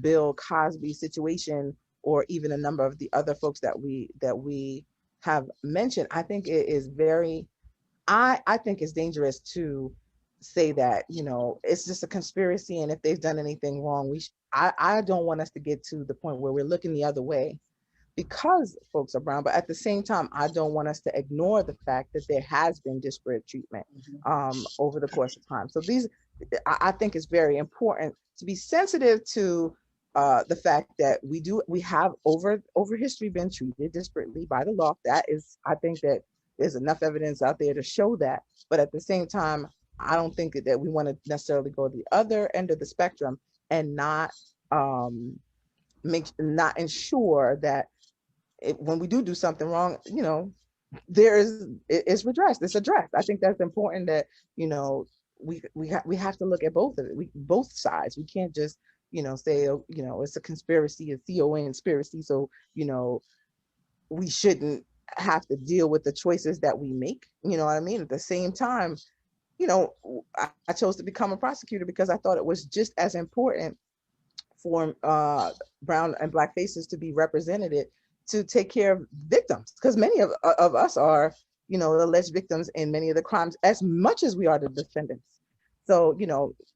Bill Cosby situation, or even a number of the other folks that we have mentioned, I think it is very, I think it's dangerous to say that it's just a conspiracy, and if they've done anything wrong, I don't want us to get to the point where we're looking the other way because folks are brown. But at the same time, I don't want us to ignore the fact that there has been disparate treatment over the course of time. So I think it's very important to be sensitive to the fact that we have over history been treated disparately by the law. That is, I think that there's enough evidence out there to show that. But at the same time, I don't think that we want to necessarily go the other end of the spectrum and not not ensure that when we do something wrong, it's redressed, it's addressed. I think that's important, that we have to look at both of it, both sides. We can't just say, oh, it's a conspiracy, a conspiracy, so we shouldn't have to deal with the choices that we make. You know what I mean? At the same time, I chose to become a prosecutor because I thought it was just as important for brown and black faces to be represented, to take care of victims, because many of us are alleged victims in many of the crimes as much as we are the defendants. So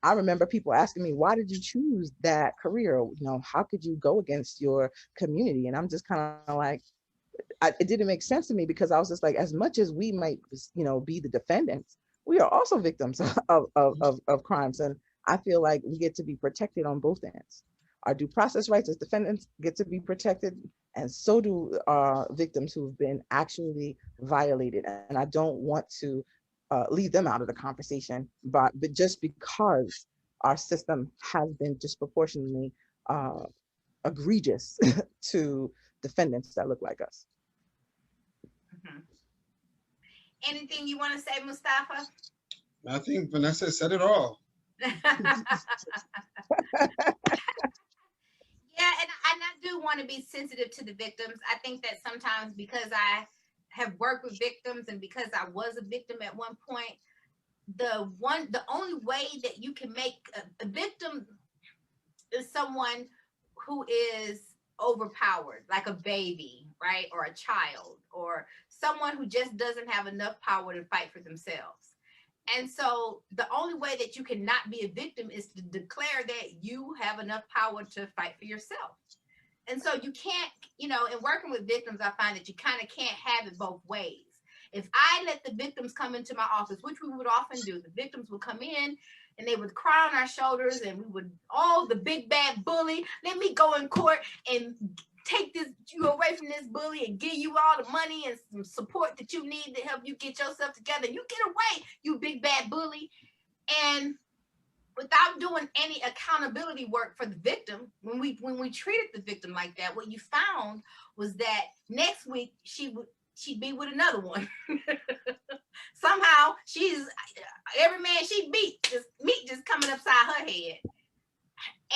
I remember people asking me, why did you choose that career? How could you go against your community? And I'm just kind of like, it didn't make sense to me, because I was just like, as much as we might be the defendants, we are also victims of crimes. And I feel like we get to be protected on both ends. Our due process rights as defendants get to be protected, and so do victims who've been actually violated. And I don't want to leave them out of the conversation, but just because our system has been disproportionately egregious to defendants that look like us. Mm-hmm. Anything you want to say, Mustafa? I think Vanessa said it all. Yeah, and I do want to be sensitive to the victims. I think that sometimes, because I have worked with victims and because I was a victim at one point, the only way that you can make a victim is someone who is overpowered, like a baby, right? Or a child, or someone who just doesn't have enough power to fight for themselves. And so the only way that you cannot be a victim is to declare that you have enough power to fight for yourself. And so you can't, in working with victims, I find that you kind of can't have it both ways. If I let the victims come into my office, which we would often do, the victims would come in and they would cry on our shoulders, and we would, the big bad bully, let me go in court and take you away from this bully and give you all the money and some support that you need to help you get yourself together. You get away, you big bad bully. And without doing any accountability work for the victim, when we treated the victim like that, what you found was that next week she'd be with another one. Somehow every man she beat, just meat just coming upside her head.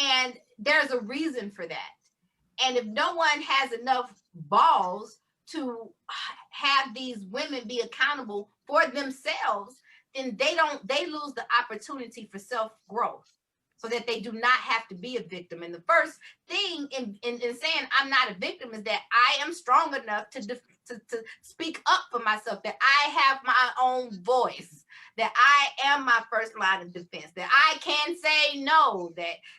And there's a reason for that. And if no one has enough balls to have these women be accountable for themselves, then they lose the opportunity for self-growth, so that they do not have to be a victim. And the first thing in saying I'm not a victim is that I am strong enough to speak up for myself, that I have my own voice, that I am my first line of defense, that I can say no,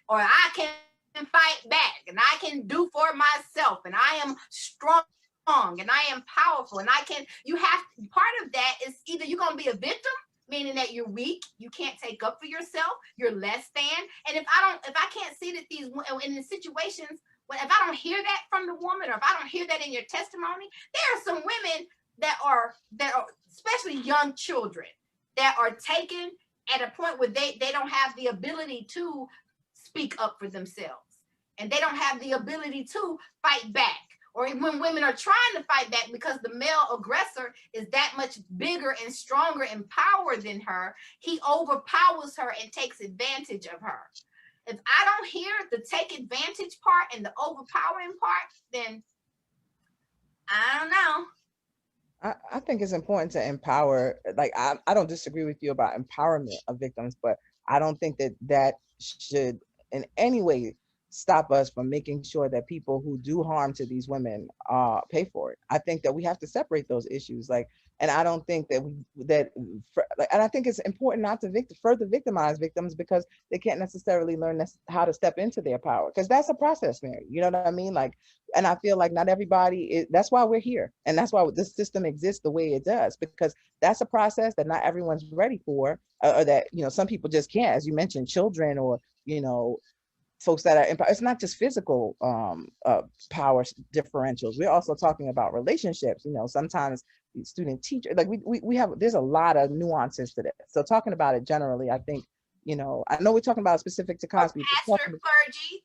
or I can fight back, and I can do for myself, and I am strong, and I am powerful, and I can. You have part of that is either you're gonna be a victim, meaning that you're weak, you can't take up for yourself, you're less than. And if I can't see that these in the situations, if I don't hear that from the woman, or if I don't hear that in your testimony, there are some women that are especially young children that are taken at a point where they don't have the ability to speak up for themselves, and they don't have the ability to fight back. Or when women are trying to fight back because the male aggressor is that much bigger and stronger and power than her, he overpowers her and takes advantage of her. If I don't hear the take advantage part and the overpowering part, then I don't know. I think it's important to empower. Like, I don't disagree with you about empowerment of victims, but I don't think that should in any way stop us from making sure that people who do harm to these women pay for it. I think that we have to separate those issues. Like, and I don't think that and I think it's important not to further victimize victims because they can't necessarily learn how to step into their power, because that's a process, Mary. You know what I mean? Like, and I feel like not everybody that's why we're here, and that's why this system exists the way it does, because that's a process that not everyone's ready for, or that, you know, some people just can't, as you mentioned, children, or, you know, folks that are it's not just physical power differentials. We're also talking about relationships. You know, sometimes student teacher, like we have, there's a lot of nuances to this. So talking about it generally, I think, you know, I know we're talking about specific to Cosby, Pastor, clergy.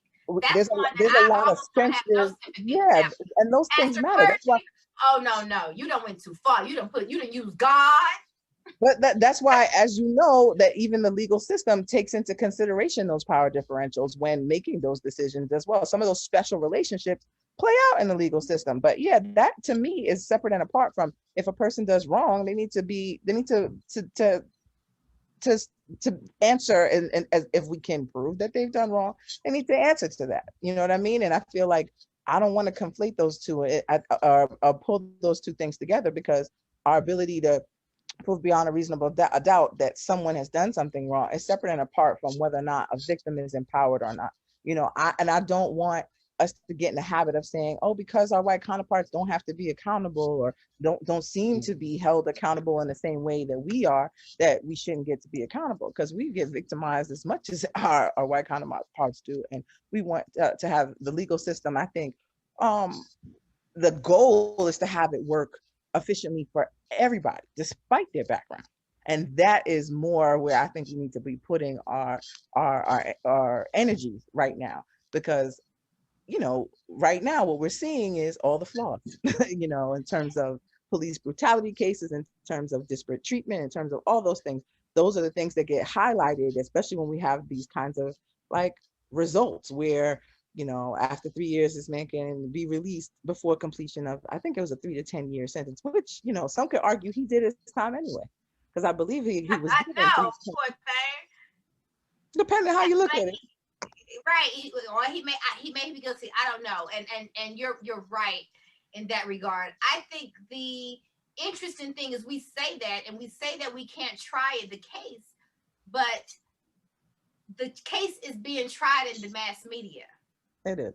there's a lot of sensitive, yeah, and those things matter. Clergy, that's why. Oh no, you don't went too far. You don't use God. But that's why, as you know, that even the legal system takes into consideration those power differentials when making those decisions as well. Some of those special relationships play out in the legal system. But yeah, that to me is separate and apart from, if a person does wrong, they need to answer, and as if we can prove that they've done wrong, they need to answer to that. You know what I mean? And I feel like I don't want to conflate those two or pull those two things together, because our ability to prove beyond a reasonable doubt that someone has done something wrong is separate and apart from whether or not a victim is empowered or not. You know, I don't want us to get in the habit of saying, oh, because our white counterparts don't have to be accountable, or don't seem to be held accountable in the same way that we are, that we shouldn't get to be accountable, because we get victimized as much as our white counterparts do. And we want to have the legal system. I think the goal is to have it work efficiently for everybody, despite their background. And that is more where I think we need to be putting our energies right now, because, you know, right now what we're seeing is all the flaws, you know, in terms of police brutality cases, in terms of disparate treatment, in terms of all those things. Those are the things that get highlighted, especially when we have these kinds of like results where, you know, after 3 years, this man can be released before completion of, I think it was a 3 to 10 year sentence, which, you know, some could argue he did his time anyway, because I believe he was. I know, poor thing. Depending how you look at it. Right, or he may be guilty. I don't know, and you're right in that regard. I think the interesting thing is we say that we can't try the case, but the case is being tried in the mass media. It is.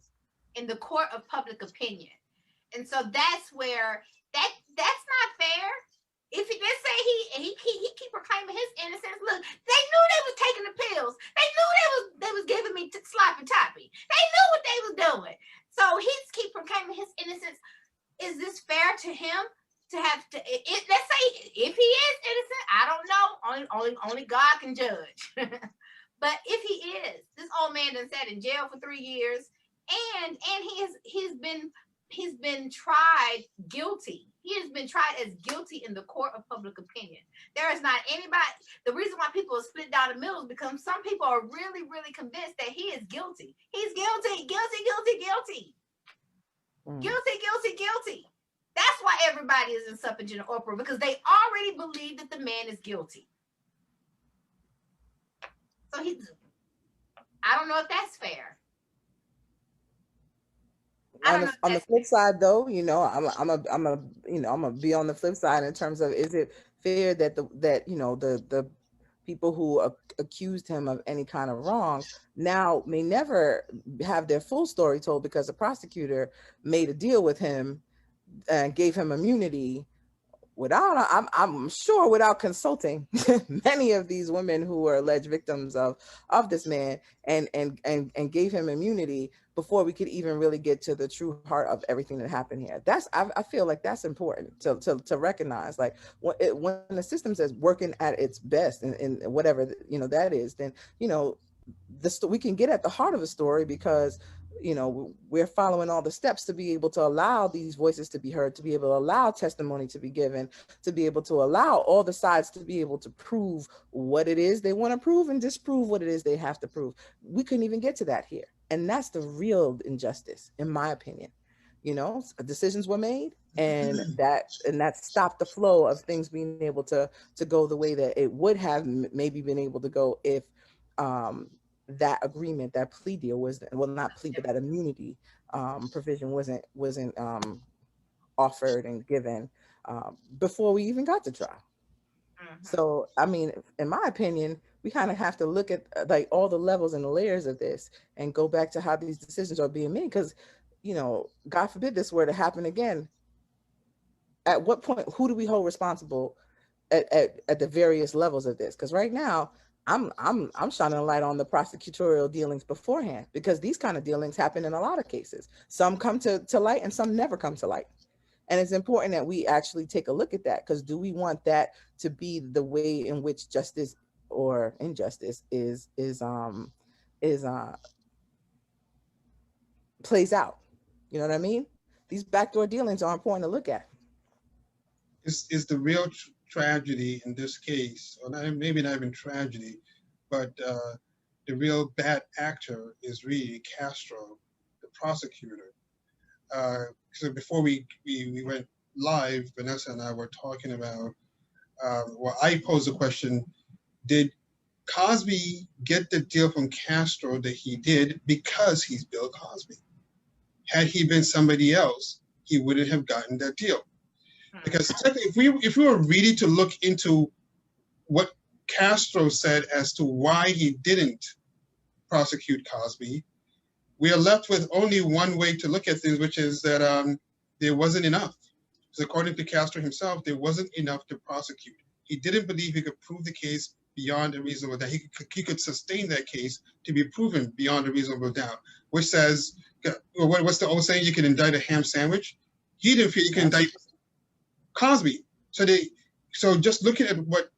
In the court of public opinion. And so that's where that's not fair. If let's say he keep proclaiming his innocence, look, they knew they was taking the pills. They knew they was giving me sloppy toppy. They knew what they was doing. So he's keep proclaiming his innocence. Is this fair to him to have to? Let's say if he is innocent, I don't know. Only God can judge. But if he is, this old man done sat in jail for 3 years. And he's been tried guilty. He has been tried as guilty in the court of public opinion. There is not anybody. The reason why people are split down the middle is because some people are really, really convinced that he is guilty. He's guilty. Guilty. That's why everybody is in such an uproar, because they already believe that the man is guilty. So I don't know if that's fair. On the flip side, though, you know, I'm gonna be on the flip side in terms of, is it fair that the people who accused him of any kind of wrongs now may never have their full story told because the prosecutor made a deal with him and gave him immunity without, I'm sure, without consulting many of these women who were alleged victims of this man, and gave him immunity before we could even really get to the true heart of everything that happened here. I feel like that's important to recognize. Like when the system is working at its best, and whatever that is, then we can get at the heart of the story, because we're following all the steps to be able to allow these voices to be heard, to be able to allow testimony to be given, to be able to allow all the sides to be able to prove what it is they want to prove and disprove what it is they have to prove. We couldn't even get to that here. And that's the real injustice, in my opinion. Decisions were made, and that stopped the flow of things being able to go the way that it would have maybe been able to go if that agreement, that plea deal was, well, not plea, but that immunity provision wasn't offered and given before we even got to trial. So, I mean, in my opinion, we kind of have to look at like all the levels and the layers of this and go back to how these decisions are being made. Because, God forbid this were to happen again. At what point, who do we hold responsible at the various levels of this? Because right now, I'm shining a light on the prosecutorial dealings beforehand, because these kind of dealings happen in a lot of cases. Some come to light and some never come to light. And it's important that we actually take a look at that, because do we want that to be the way in which justice or injustice is plays out? You know what I mean? These backdoor dealings are important to look at. Is the real tragedy in this case, or maybe not even tragedy, but the real bad actor is really Castro, the prosecutor. So before we went live, Vanessa and I were talking about, well, I posed the question, did Cosby get the deal from Castro that he did because he's Bill Cosby? Had he been somebody else, he wouldn't have gotten that deal. Because if we were really to look into what Castro said as to why he didn't prosecute Cosby, we are left with only one way to look at things, which is that there wasn't enough. Because according to Castro himself, there wasn't enough to prosecute. He didn't believe he could prove the case beyond a reasonable doubt. He could sustain that case to be proven beyond a reasonable doubt, which says, what's the old saying? You can indict a ham sandwich. He didn't feel you can indict Cosby. So just looking at what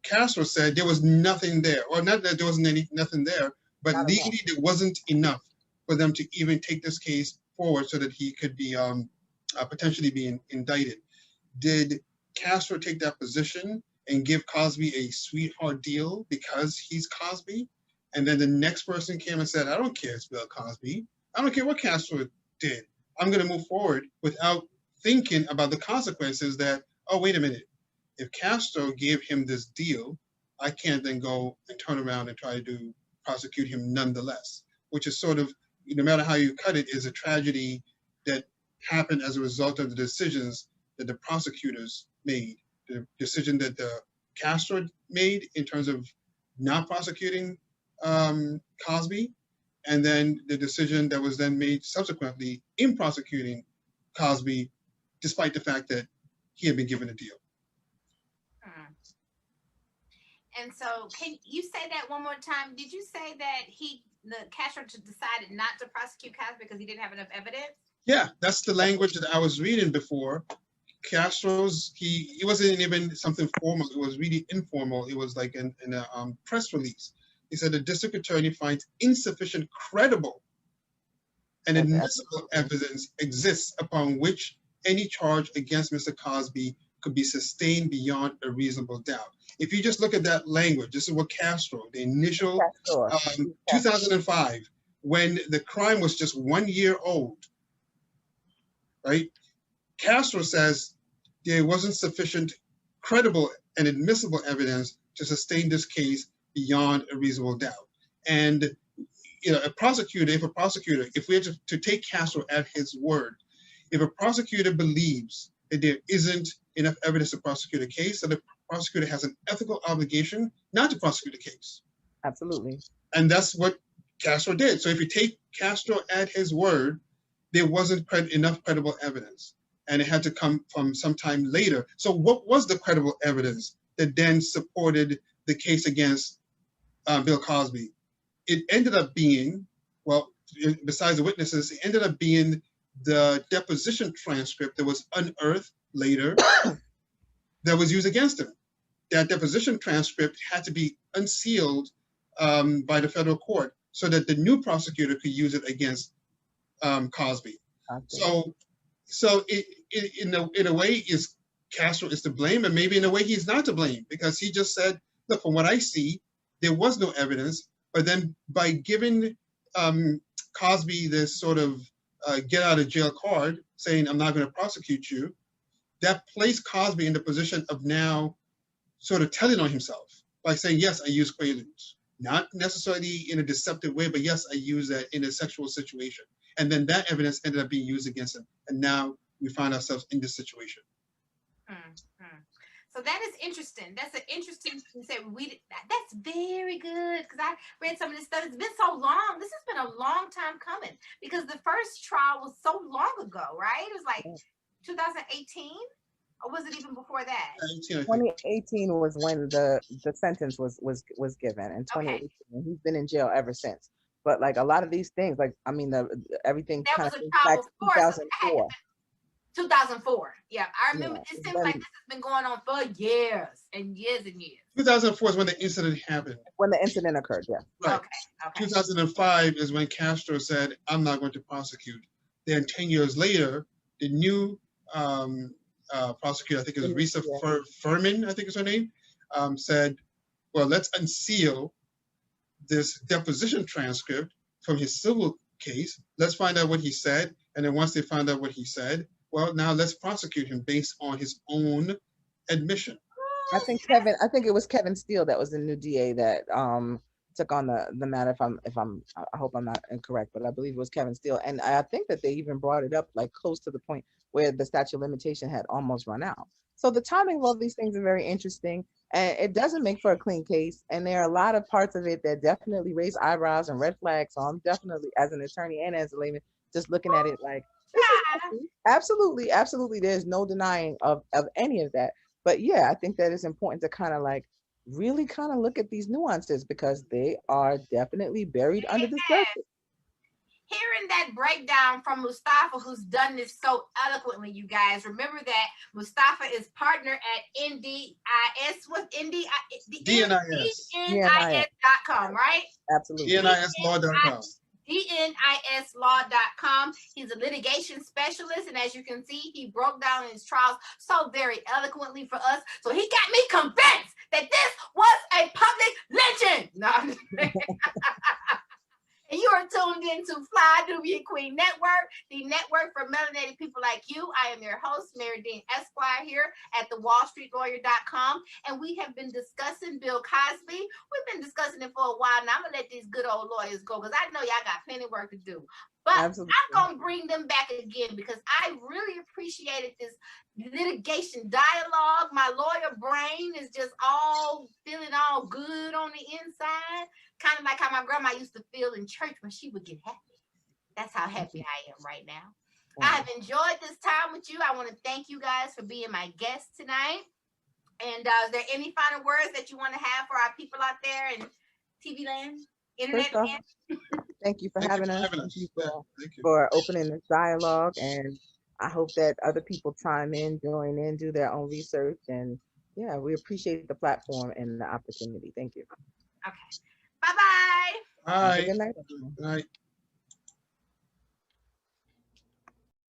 Castro said, there was nothing there, or not that there wasn't nothing there, but legally there wasn't enough for them to even take this case forward so that he could be potentially be indicted. Did Castro take that position and give Cosby a sweetheart deal because he's Cosby? And then the next person came and said, I don't care, it's Bill Cosby. I don't care what Castro did. I'm going to move forward without thinking about the consequences that, oh, wait a minute. If Castro gave him this deal, I can't then go and turn around and try to prosecute him nonetheless, which is sort of, no matter how you cut it, is a tragedy that happened as a result of the decisions that the prosecutors made. The decision that the Castro made in terms of not prosecuting Cosby, and then the decision that was then made subsequently in prosecuting Cosby, despite the fact that he had been given a deal. And so, can you say that one more time? Did you say that the Castro decided not to prosecute Cosby because he didn't have enough evidence? Yeah, that's the language that I was reading before. Castro's, he wasn't even something formal. It was really informal. It was like in a press release. He said the district attorney finds insufficient credible and admissible evidence exists upon which any charge against Mr. Cosby could be sustained beyond a reasonable doubt. If you just look at that language, this is what Castro, the initial 2005, when the crime was just 1 year old, right? Castro says there wasn't sufficient credible and admissible evidence to sustain this case beyond a reasonable doubt. And if a prosecutor, if we had to take Castro at his word, if a prosecutor believes that there isn't enough evidence to prosecute a case, then the prosecutor has an ethical obligation not to prosecute the case. Absolutely. And that's what Castro did. So if you take Castro at his word, there wasn't enough credible evidence, and it had to come from sometime later. So what was the credible evidence that then supported the case against Bill Cosby? It ended up being, well, besides the witnesses, it ended up being the deposition transcript that was unearthed later that was used against him. That deposition transcript had to be unsealed by the federal court so that the new prosecutor could use it against Cosby. Okay. So in a way, Castro is to blame, and maybe in a way he's not to blame, because he just said, look, from what I see, there was no evidence. But then by giving Cosby this sort of get out of jail card, saying I'm not going to prosecute you, that placed Cosby in the position of now sort of telling on himself by saying, yes, I use Quaaludes. Not necessarily in a deceptive way, but yes, I use that in a sexual situation. And then that evidence ended up being used against him. And now we find ourselves in this situation. So that is interesting. That's an interesting thing to say. That's very good, because I read some of this stuff. It's been so long. This has been a long time coming, because the first trial was so long ago, right? It was like 2018, or was it even before that? 2018 was when the sentence was given. In 2018, he's been in jail ever since. But like a lot of these things, like I mean, everything kind of back to 2004. 2004. Yeah, I remember. Yeah, it seems like this has been going on for years and years and years. 2004 is when the incident happened. When the incident occurred, yeah. Right. Okay. 2005 is when Castro said, I'm not going to prosecute. Then 10 years later, the new prosecutor, I think it was Risa Furman, I think is her name, said, well, let's unseal this deposition transcript from his civil case. Let's find out what he said. And then once they found out what he said, well, now let's prosecute him based on his own admission. I think it was Kevin Steele that was the new DA that took on the matter. I hope I'm not incorrect, but I believe it was Kevin Steele. And I think that they even brought it up like close to the point where the statute of limitation had almost run out. So the timing of all these things are very interesting, and it doesn't make for a clean case. And there are a lot of parts of it that definitely raise eyebrows and red flags. So I'm definitely, as an attorney and as a layman, just looking at it like, absolutely, there's no denying of any of that. But yeah, I think that it's important to kind of like really kind of look at these nuances, because they are definitely buried under the surface. Hearing that breakdown from Mustafa, who's done this so eloquently, you guys, remember that Mustafa is partner at NDIS with DNIS.com, right? Absolutely. DNISlaw.com. DNISlaw.com. He's a litigation specialist, and as you can see, he broke down his trials so very eloquently for us. So he got me convinced that this was a public lynching. No, I'm just kidding. And you are tuned into Fly Nubian Queen Network, the network for melanated people like you. I am your host, Mary Dean Esquire, here at thewallstreetlawyer.com. And we have been discussing Bill Cosby. We've been discussing it for a while. Now I'm going to let these good old lawyers go, because I know y'all got plenty of work to do. But absolutely, I'm going to bring them back again, because I really appreciated this litigation dialogue. My lawyer brain is just all feeling all good on the inside. Kind of like how my grandma used to feel in church when she would get happy. That's how happy I am right now. I have enjoyed this time with you. I want to thank you guys for being my guests tonight. And is there any final words that you want to have for our people out there in TV land, internet land? Thank you for having us. Thank you for opening this dialogue. And I hope that other people chime in, join in, do their own research. And yeah, we appreciate the platform and the opportunity. Thank you. Okay. Bye-bye. Bye. Good night. Good night.